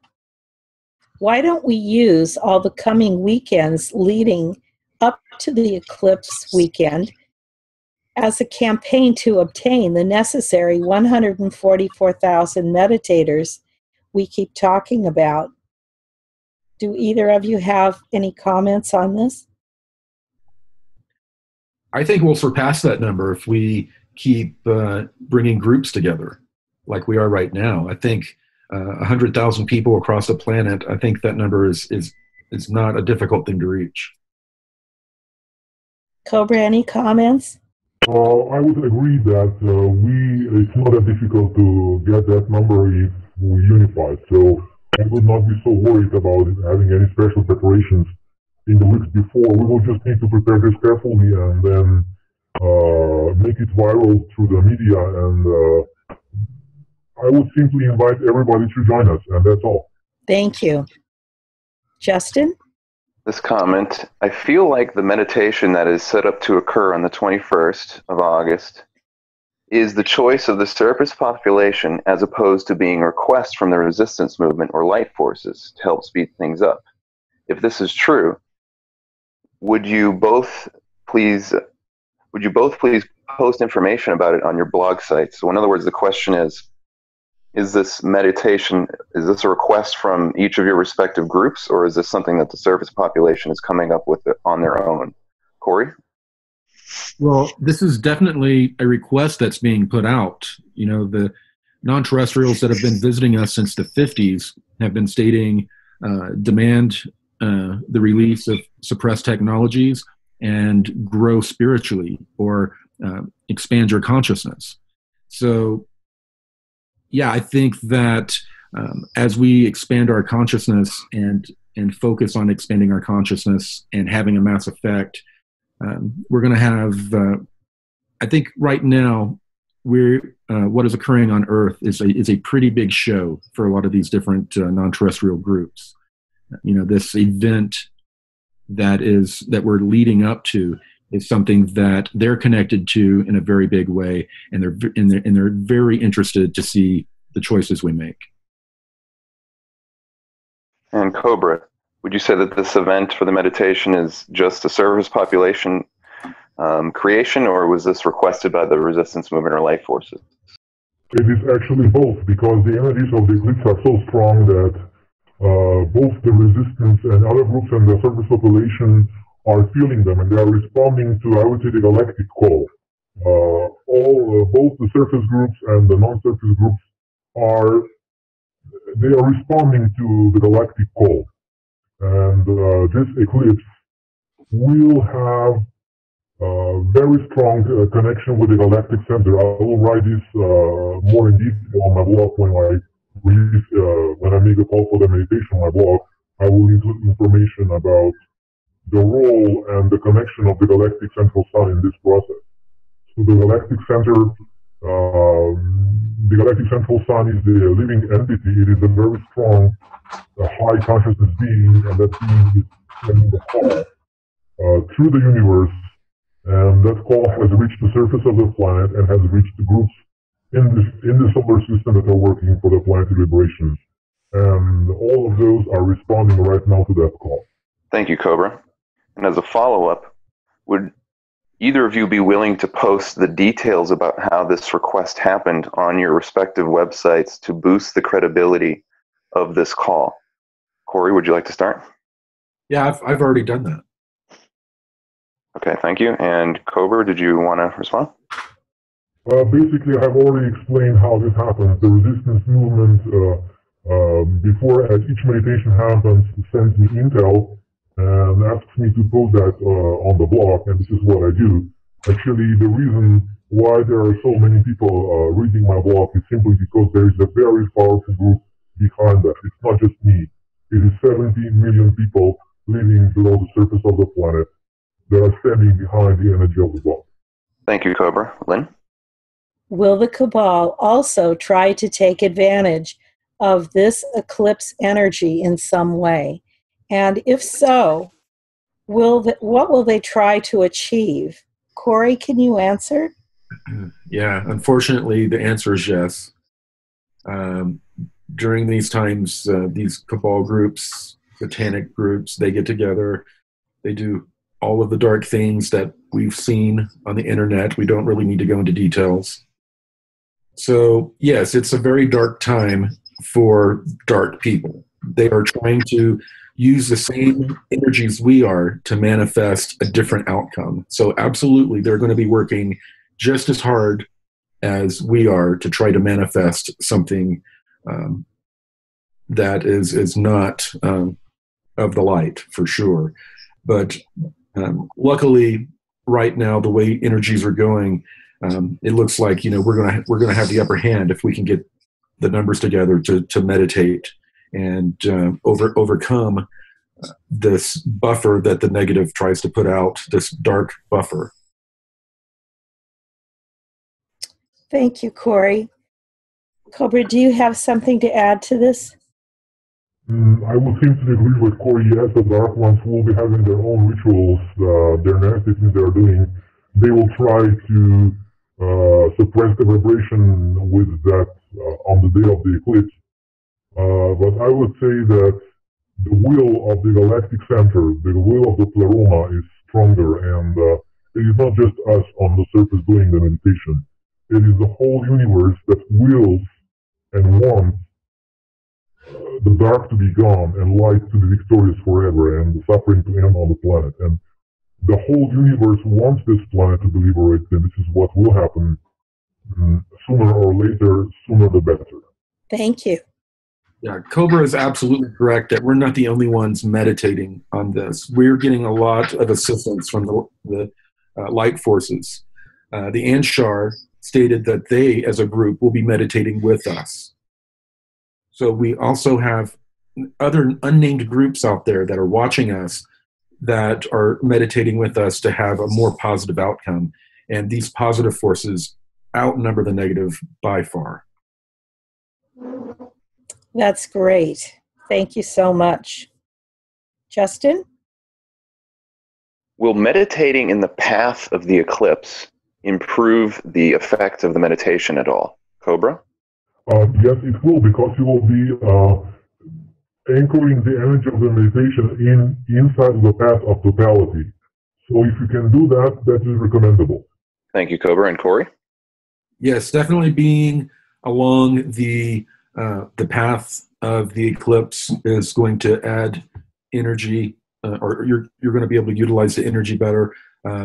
Why don't we use all the coming weekends leading up to the eclipse weekend as a campaign to obtain the necessary 144,000 meditators we keep talking about? Do either of you have any comments on this? I think we'll surpass that number if we keep bringing groups together like we are right now. I think 100,000 people across the planet, I think that number is not a difficult thing to reach. Cobra, any comments? I would agree that it's not that difficult to get that number if we unify. So I would not be so worried about having any special preparations in the weeks before. We will just need to prepare this carefully and then make it viral through the media. And I would simply invite everybody to join us, and that's all. Thank you. Justin? This comment, I feel like the meditation that is set up to occur on the 21st of August is the choice of the surface population as opposed to being a request from the resistance movement or light forces to help speed things up. If this is true, would you both please post information about it on your blog site? So in other words, the question is, Is this meditation, is this a request from each of your respective groups, or is this something that the surface population is coming up with on their own? Corey? Well, this is definitely a request that's being put out. You know, the non-terrestrials that have been visiting us since the 50s have been stating demand the release of suppressed technologies and grow spiritually, or expand your consciousness. So, yeah, I think that as we expand our consciousness and focus on expanding our consciousness and having a mass effect, we're going to have, I think right now, what is occurring on Earth is a pretty big show for a lot of these different non-terrestrial groups. You know, this event that we're leading up to is something that they're connected to in a very big way, and they're very interested to see the choices we make. And Cobra, would you say that this event for the meditation is just a surface population creation, or was this requested by the resistance movement or life forces? It is actually both, because the energies of the eclipse are so strong that both the resistance and other groups and the surface population are feeling them, and they are responding to, I would say, the galactic call. Both the surface groups and the non-surface groups are responding to the galactic call. And this eclipse will have very strong connection with the galactic center. I will write this more in detail on my blog when I make a call for the meditation on my blog. I will include information about the role and the connection of the galactic central sun in this process. So the galactic center, the galactic central sun is the living entity. It is a very strong, high consciousness being, and that being is sending the call through the universe, and that call has reached the surface of the planet and has reached the groups in the solar system that are working for the planetary liberation. And all of those are responding right now to that call. Thank you, Cobra. And as a follow-up, would either of you be willing to post the details about how this request happened on your respective websites to boost the credibility of this call? Corey, would you like to start? Yeah, I've already done that. Okay, thank you. And Cobra, did you want to respond? Basically, I've already explained how this happens. The resistance movement, before each meditation happens, sends me intel and asks me to post that on the blog, and this is what I do. Actually, the reason why there are so many people reading my blog is simply because there is a very powerful group behind that. It's not just me. It is 17 million people living below the surface of the planet that are standing behind the energy of the blog. Thank you, Cobra. Lynn? Will the cabal also try to take advantage of this eclipse energy in some way? And if so, what will they try to achieve? Corey, can you answer? Yeah, unfortunately, the answer is yes. During these times, these cabal groups, satanic groups, they get together. They do all of the dark things that we've seen on the internet. We don't really need to go into details. So, yes, it's a very dark time for dark people. They are trying to use the same energies we are to manifest a different outcome. So absolutely, they're going to be working just as hard as we are to try to manifest something that is not of the light, for sure. But luckily, right now, the way energies are going, it looks like we're gonna have the upper hand if we can get the numbers together to meditate and overcome this buffer that the negative tries to put out, this dark buffer. Thank you, Corey. Cobra, do you have something to add to this? I would simply agree with Corey. Yes, the Dark Ones will be having their own rituals, their nasty things they're doing. They will try to suppress the vibration with that on the day of the eclipse. But I would say that the will of the galactic center, the will of the pleroma is stronger, and it is not just us on the surface doing the meditation. It is the whole universe that wills and wants the dark to be gone and light to be victorious forever and the suffering to end on the planet. And the whole universe wants this planet to be liberated, and this is what will happen sooner or later, sooner the better. Thank you. Yeah, Cobra is absolutely correct that we're not the only ones meditating on this. We're getting a lot of assistance from the light forces. The Anshar stated that they, as a group, will be meditating with us. So we also have other unnamed groups out there that are watching us that are meditating with us to have a more positive outcome. And these positive forces outnumber the negative by far. That's great. Thank you so much. Justin? Will meditating in the path of the eclipse improve the effect of the meditation at all? Cobra? Yes, it will, because you will be anchoring the energy of the meditation inside the path of totality. So if you can do that, that is recommendable. Thank you, Cobra. And Corey? Yes, definitely being along the path of the eclipse is going to add energy, or you're going to be able to utilize the energy better,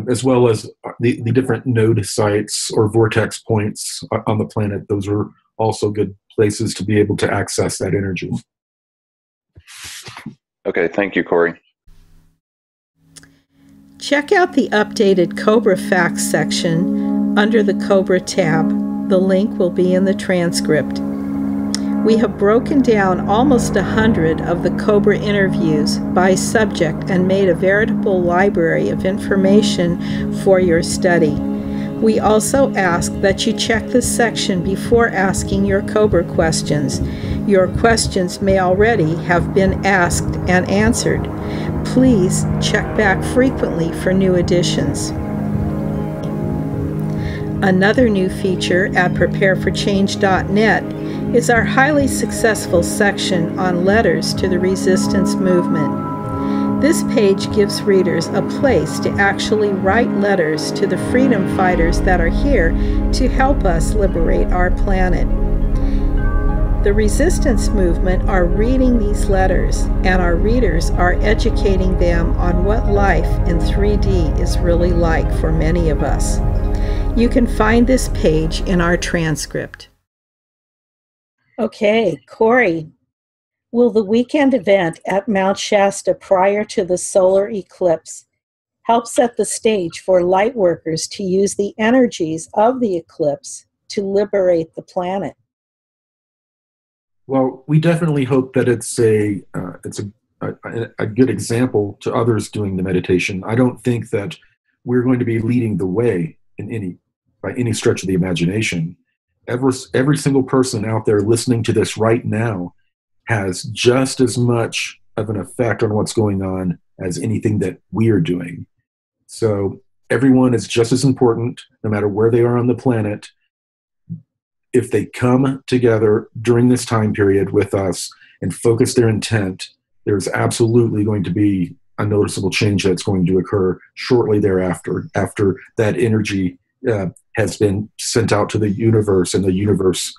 as well as the different node sites or vortex points on the planet. Those are also good places to be able to access that energy. Okay, thank you, Corey. Check out the updated Cobra Facts section under the Cobra tab. The link will be in the transcript. We have broken down almost 100 of the Cobra interviews by subject and made a veritable library of information for your study. We also ask that you check this section before asking your Cobra questions. Your questions may already have been asked and answered. Please check back frequently for new additions. Another new feature at prepareforchange.net is our highly successful section on letters to the resistance movement. This page gives readers a place to actually write letters to the freedom fighters that are here to help us liberate our planet. The resistance movement are reading these letters, and our readers are educating them on what life in 3D is really like for many of us. You can find this page in our transcript. Okay, Corey, will the weekend event at Mount Shasta prior to the solar eclipse help set the stage for light workers to use the energies of the eclipse to liberate the planet? Well, we definitely hope that it's a good example to others doing the meditation. I don't think that we're going to be leading the way by any stretch of the imagination. Every single person out there listening to this right now has just as much of an effect on what's going on as anything that we are doing. So everyone is just as important, no matter where they are on the planet. If they come together during this time period with us and focus their intent, there's absolutely going to be a noticeable change that's going to occur shortly thereafter, after that energy has been sent out to the universe and the universe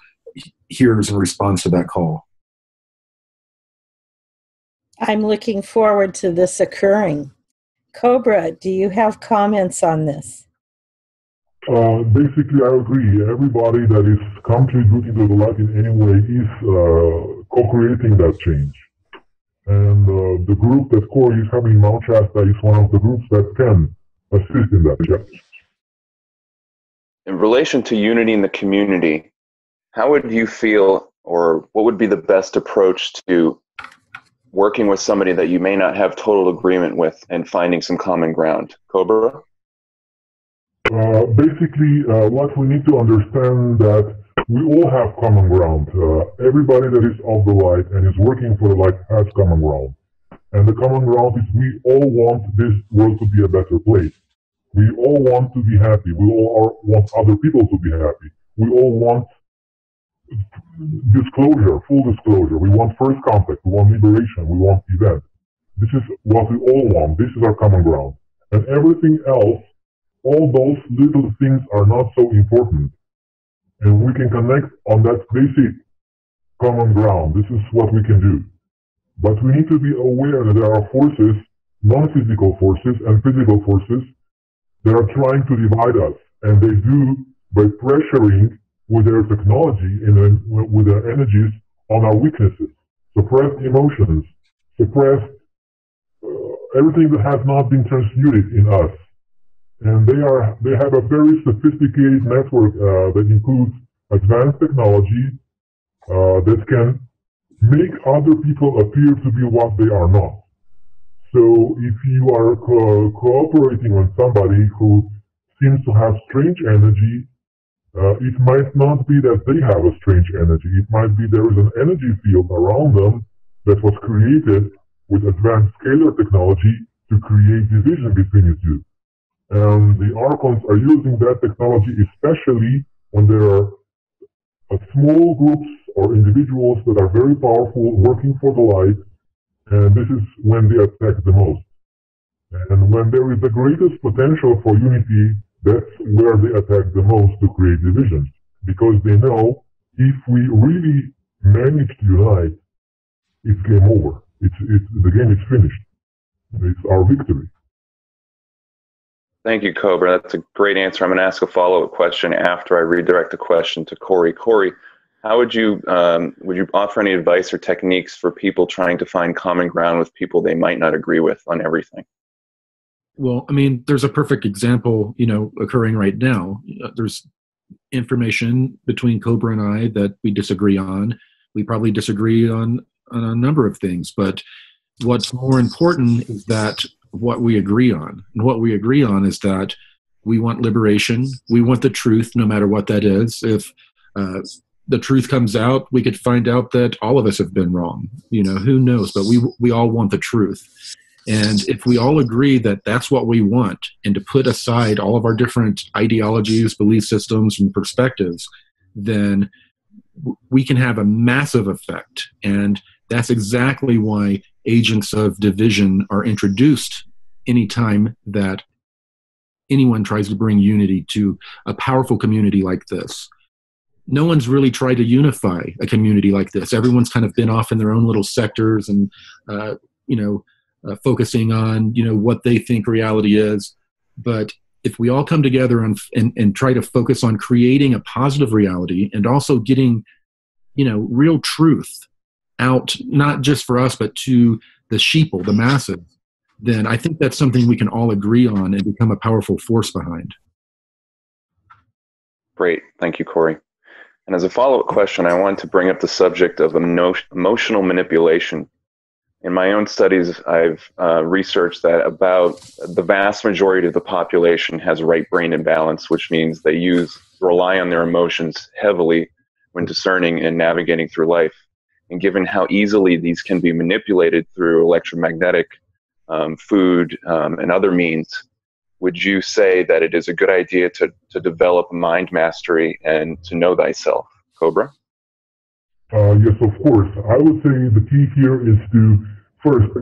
hears and responds to that call. I'm looking forward to this occurring. Cobra, do you have comments on this? Basically, I agree. Everybody that is contributing to the light in any way is co-creating that change. And the group that Corey is having in Mount Shasta is one of the groups that can assist in that. Yes. In relation to unity in the community, how would you feel, or what would be the best approach to working with somebody that you may not have total agreement with and finding some common ground? Cobra? Basically, what we need to understand that we all have common ground. Everybody that is of the light and is working for the light has common ground. And the common ground is we all want this world to be a better place. We all want to be happy. We all want other people to be happy. We all want disclosure, full disclosure. We want first contact. We want liberation. We want event. This is what we all want. This is our common ground. And everything else, all those little things are not so important. And we can connect on that basic common ground. This is what we can do. But we need to be aware that there are forces, non-physical forces and physical forces, that are trying to divide us. And they do by pressuring with their technology and with their energies on our weaknesses, suppressed emotions, suppressed everything that has not been transmuted in us. And they have a very sophisticated network that includes advanced technology that can make other people appear to be what they are not. So if you are cooperating with somebody who seems to have strange energy, it might not be that they have a strange energy. It might be there is an energy field around them that was created with advanced scalar technology to create division between the two. And the Archons are using that technology especially when there are small groups or individuals that are very powerful working for the light, and this is when they attack the most. And when there is the greatest potential for unity, that's where they attack the most to create division. Because they know if we really manage to unite, it's game over. The game is finished. It's our victory. Thank you, Cobra. That's a great answer. I'm going to ask a follow-up question after I redirect the question to Corey. Corey, how would you offer any advice or techniques for people trying to find common ground with people they might not agree with on everything? Well, I mean, there's a perfect example, occurring right now. There's information between Cobra and I that we disagree on. We probably disagree on a number of things, but what's more important is that what we agree on. And what we agree on is that we want liberation. We want the truth, no matter what that is. If the truth comes out, we could find out that all of us have been wrong. Who knows? But we all want the truth. And if we all agree that that's what we want, and to put aside all of our different ideologies, belief systems, and perspectives, then we can have a massive effect. And that's exactly why agents of division are introduced anytime that anyone tries to bring unity to a powerful community like this. No one's really tried to unify a community like this. Everyone's kind of been off in their own little sectors and, focusing on, what they think reality is. But if we all come together and try to focus on creating a positive reality and also getting, real truth out, not just for us, but to the sheeple, the masses, then I think that's something we can all agree on and become a powerful force behind. Great. Thank you, Corey. And as a follow-up question, I want to bring up the subject of emotional manipulation. In my own studies, I've researched that about the vast majority of the population has right brain imbalance, which means they rely on their emotions heavily when discerning and navigating through life. And given how easily these can be manipulated through electromagnetic, food, and other means, would you say that it is a good idea to develop mind mastery and to know thyself? Cobra? Yes, of course. I would say the key here is to first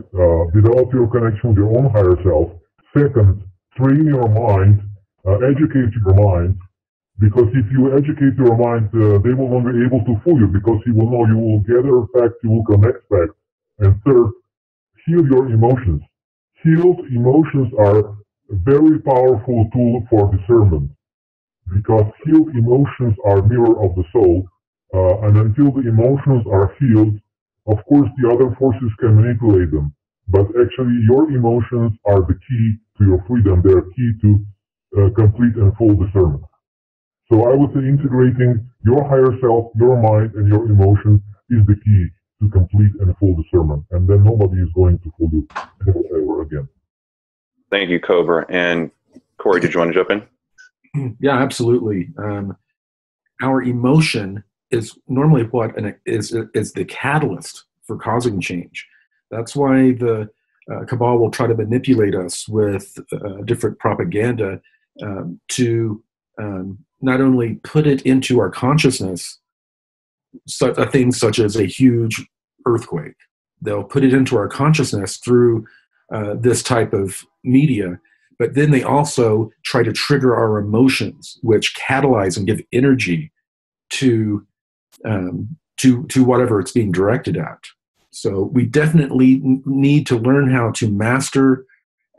develop your connection with your own higher self. Second, train your mind, educate your mind. Because if you educate your mind, they will not be able to fool you because you will know, you will gather facts, you will connect facts. And third, heal your emotions. Healed emotions are a very powerful tool for discernment because healed emotions are mirror of the soul. And until the emotions are healed, of course, the other forces can manipulate them. But actually, your emotions are the key to your freedom. They are key to complete and full discernment. So I would say integrating your higher self, your mind, and your emotion is the key to complete and full discernment. And then nobody is going to fool you ever again. Thank you, Cobra. And Corey, did you want to jump in? Yeah, absolutely. Our emotion is normally what is the catalyst for causing change. That's why the cabal will try to manipulate us with different propaganda to not only put it into our consciousness, things such as a huge earthquake. They'll put it into our consciousness through this type of media, but then they also try to trigger our emotions, which catalyze and give energy to to whatever it's being directed at. So we definitely need to learn how to master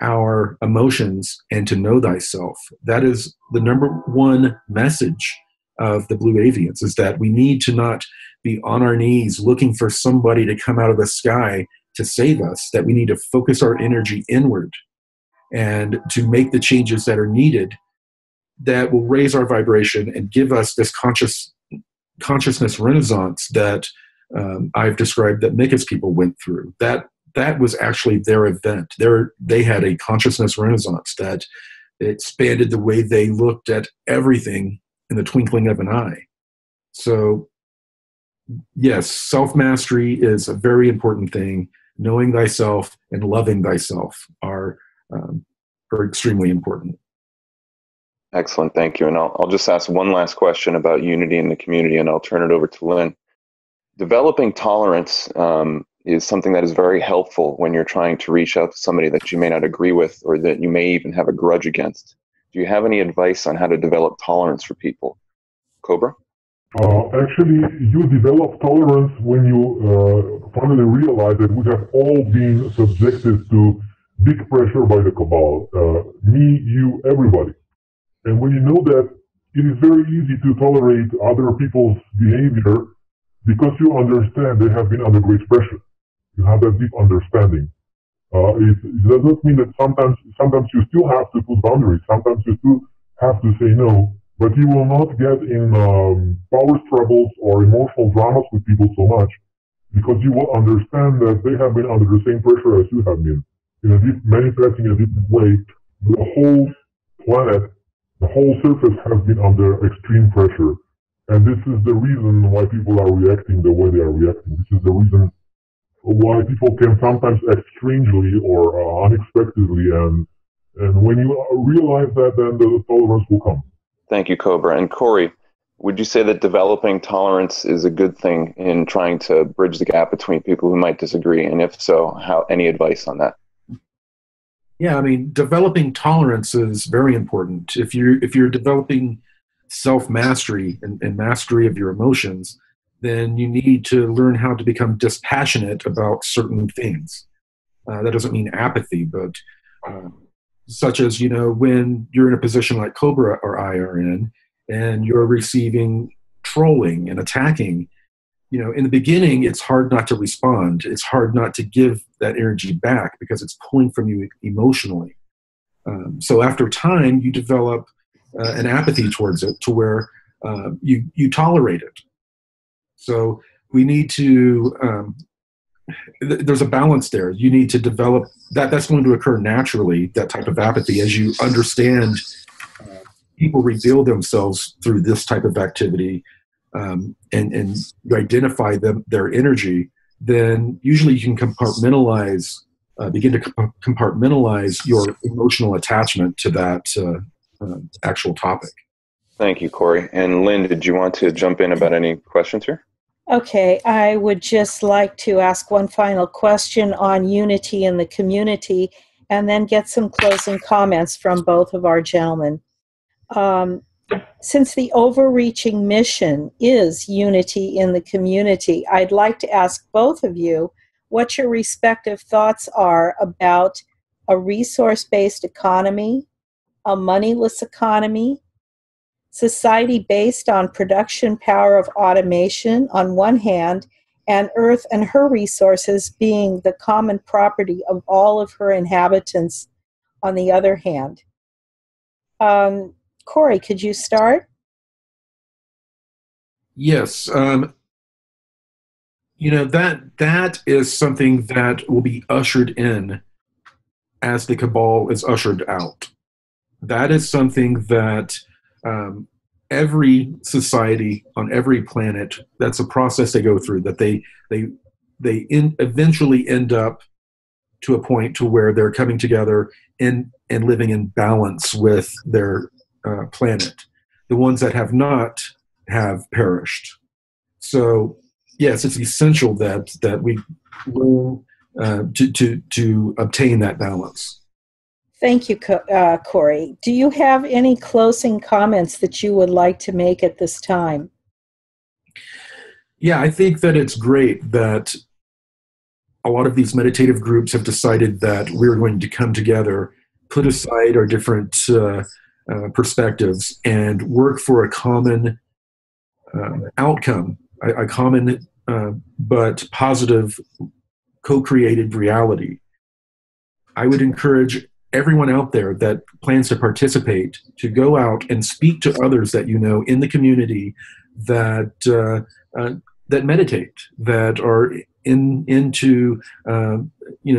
our emotions and to know thyself. That is the number one message of the Blue Avians, is that we need to not be on our knees looking for somebody to come out of the sky to save us, that we need to focus our energy inward and to make the changes that are needed that will raise our vibration and give us this consciousness renaissance that I've described that Mika's people went through. That was actually their event. They had a consciousness renaissance that expanded the way they looked at everything in the twinkling of an eye. So, yes, self-mastery is a very important thing. Knowing thyself and loving thyself are extremely important. Excellent, thank you. And I'll just ask one last question about unity in the community, and I'll turn it over to Lynn. Developing tolerance is something that is very helpful when you're trying to reach out to somebody that you may not agree with or that you may even have a grudge against. Do you have any advice on how to develop tolerance for people? Cobra? Actually, you develop tolerance when you finally realize that we have all been subjected to big pressure by the cabal. Me, you, everybody. And when you know that, it is very easy to tolerate other people's behavior because you understand they have been under great pressure. You have that deep understanding. It does not mean that sometimes you still have to put boundaries. Sometimes you still have to say no. But you will not get in power struggles or emotional dramas with people so much because you will understand that they have been under the same pressure as you have been. In a deep, manifesting in a different way, the whole planet, the whole surface has been under extreme pressure. And this is the reason why people are reacting the way they are reacting. This is the reason why people can sometimes act strangely or unexpectedly. And when you realize that, then the tolerance will come. Thank you, Cobra. And Corey, would you say that developing tolerance is a good thing in trying to bridge the gap between people who might disagree? And if so, any advice on that? Yeah, I mean, developing tolerance is very important. If you're developing self-mastery and mastery of your emotions, then you need to learn how to become dispassionate about certain things. That doesn't mean apathy, but such as, when you're in a position like Cobra or I are in, and you're receiving trolling and attacking, in the beginning, it's hard not to respond. It's hard not to give that energy back because it's pulling from you emotionally. So after time, you develop an apathy towards it to where you tolerate it. So we need to, there's a balance there. You need to develop that. That's going to occur naturally, that type of apathy, as you understand people reveal themselves through this type of activity, and you identify their energy, then usually you can begin to compartmentalize your emotional attachment to that actual topic. Thank you, Corey. And Lynn, did you want to jump in about any questions here? Okay, I would just like to ask one final question on unity in the community and then get some closing comments from both of our gentlemen. Since the overreaching mission is unity in the community, I'd like to ask both of you what your respective thoughts are about a resource-based economy, a moneyless economy, society based on production power of automation on one hand, and Earth and her resources being the common property of all of her inhabitants on the other hand. Corey, could you start? Yes. That is something that will be ushered in as the cabal is ushered out. That is something that every society on every planet, that's a process they go through, that they eventually end up to a point to where they're coming together and living in balance with their planet. The ones that have not have perished. So yes, it's essential that we learn to obtain that balance. Thank you, Corey. Do you have any closing comments that you would like to make at this time? Yeah, I think that it's great that a lot of these meditative groups have decided that we're going to come together, put aside our different perspectives, and work for a common outcome, a common but positive co-created reality. I would encourage everyone out there that plans to participate to go out and speak to others that you know in the community that that meditate, that are into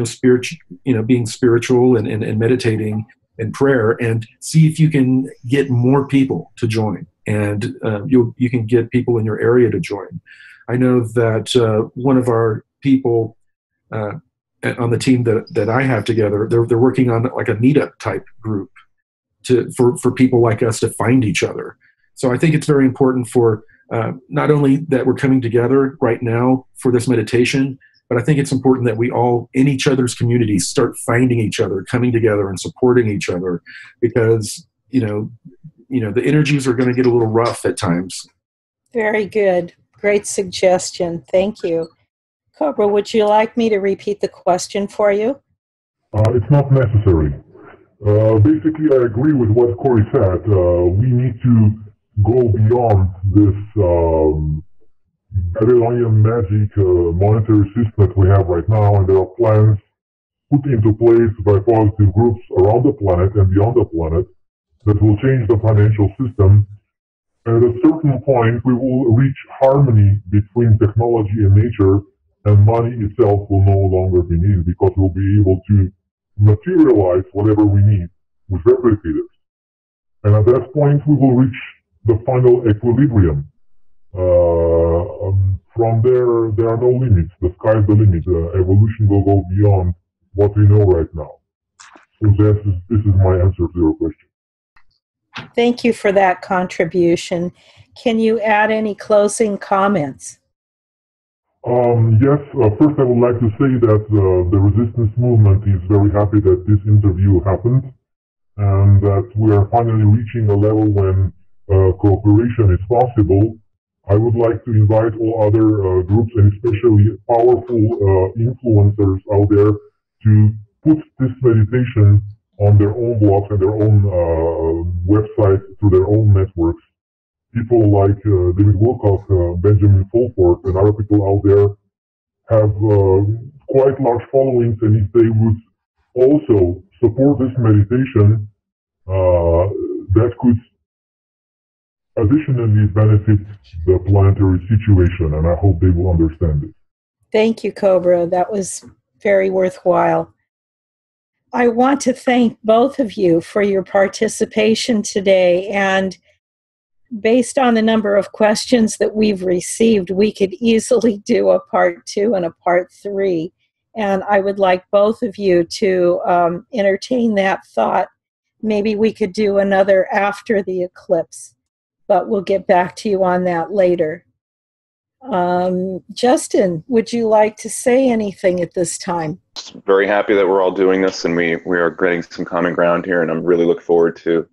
spiritual, being spiritual and meditating and prayer, and see if you can get more people to join, and you can get people in your area to join. I know that one of our people on the team that I have together, they're working on like a meetup type group for people like us to find each other. So I think it's very important for not only that we're coming together right now for this meditation, but I think it's important that we all in each other's communities start finding each other, coming together and supporting each other, because the energies are going to get a little rough at times. Very good. Great suggestion. Thank you. Cobra, would you like me to repeat the question for you? It's not necessary. Basically, I agree with what Corey said. We need to go beyond this Babylonian magic monetary system that we have right now, and there are plans put into place by positive groups around the planet and beyond the planet that will change the financial system. At a certain point, we will reach harmony between technology and nature, and money itself will no longer be needed because we'll be able to materialize whatever we need with replicators. And at that point, we will reach the final equilibrium. From there, there are no limits. The sky's the limit. Evolution will go beyond what we know right now. So this is my answer to your question. Thank you for that contribution. Can you add any closing comments? Yes. First, I would like to say that the resistance movement is very happy that this interview happened, and that we are finally reaching a level when cooperation is possible. I would like to invite all other groups, and especially powerful influencers out there, to put this meditation on their own blogs and their own websites, through their own networks. People like David Wilcock, Benjamin Fulford, and other people out there have quite large followings, and if they would also support this meditation, that could additionally benefit the planetary situation, and I hope they will understand it. Thank you, Cobra. That was very worthwhile. I want to thank both of you for your participation today, and based on the number of questions that we've received, we could easily do a part 2 and a part 3. And I would like both of you to entertain that thought. Maybe we could do another after the eclipse, but we'll get back to you on that later. Justin, would you like to say anything at this time? Very happy that we're all doing this, and we are getting some common ground here, and I'm really looking forward to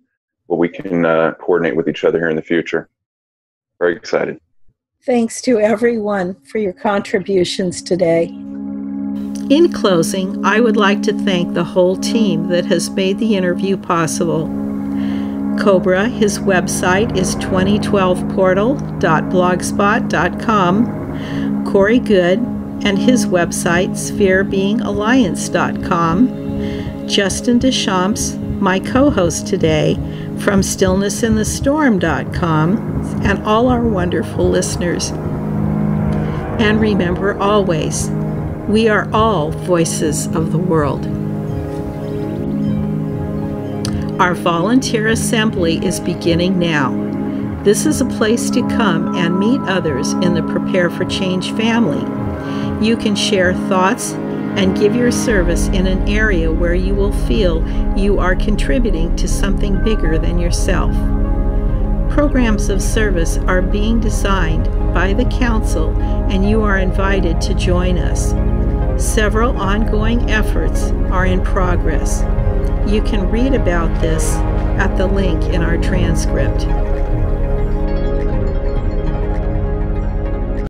what we can coordinate with each other here in the future. Very excited. Thanks to everyone for your contributions today. In closing, I would like to thank the whole team that has made the interview possible. Cobra, his website is 2012portal.blogspot.com. Corey Goode and his website, spherebeingalliance.com. Justin Deschamps, my co-host today, from stillnessinthestorm.com, and all our wonderful listeners. And remember always, we are all voices of the world. Our volunteer assembly is beginning now. This is a place to come and meet others in the Prepare for Change family. You can share thoughts and give your service in an area where you will feel you are contributing to something bigger than yourself. Programs of service are being designed by the Council, and you are invited to join us. Several ongoing efforts are in progress. You can read about this at the link in our transcript.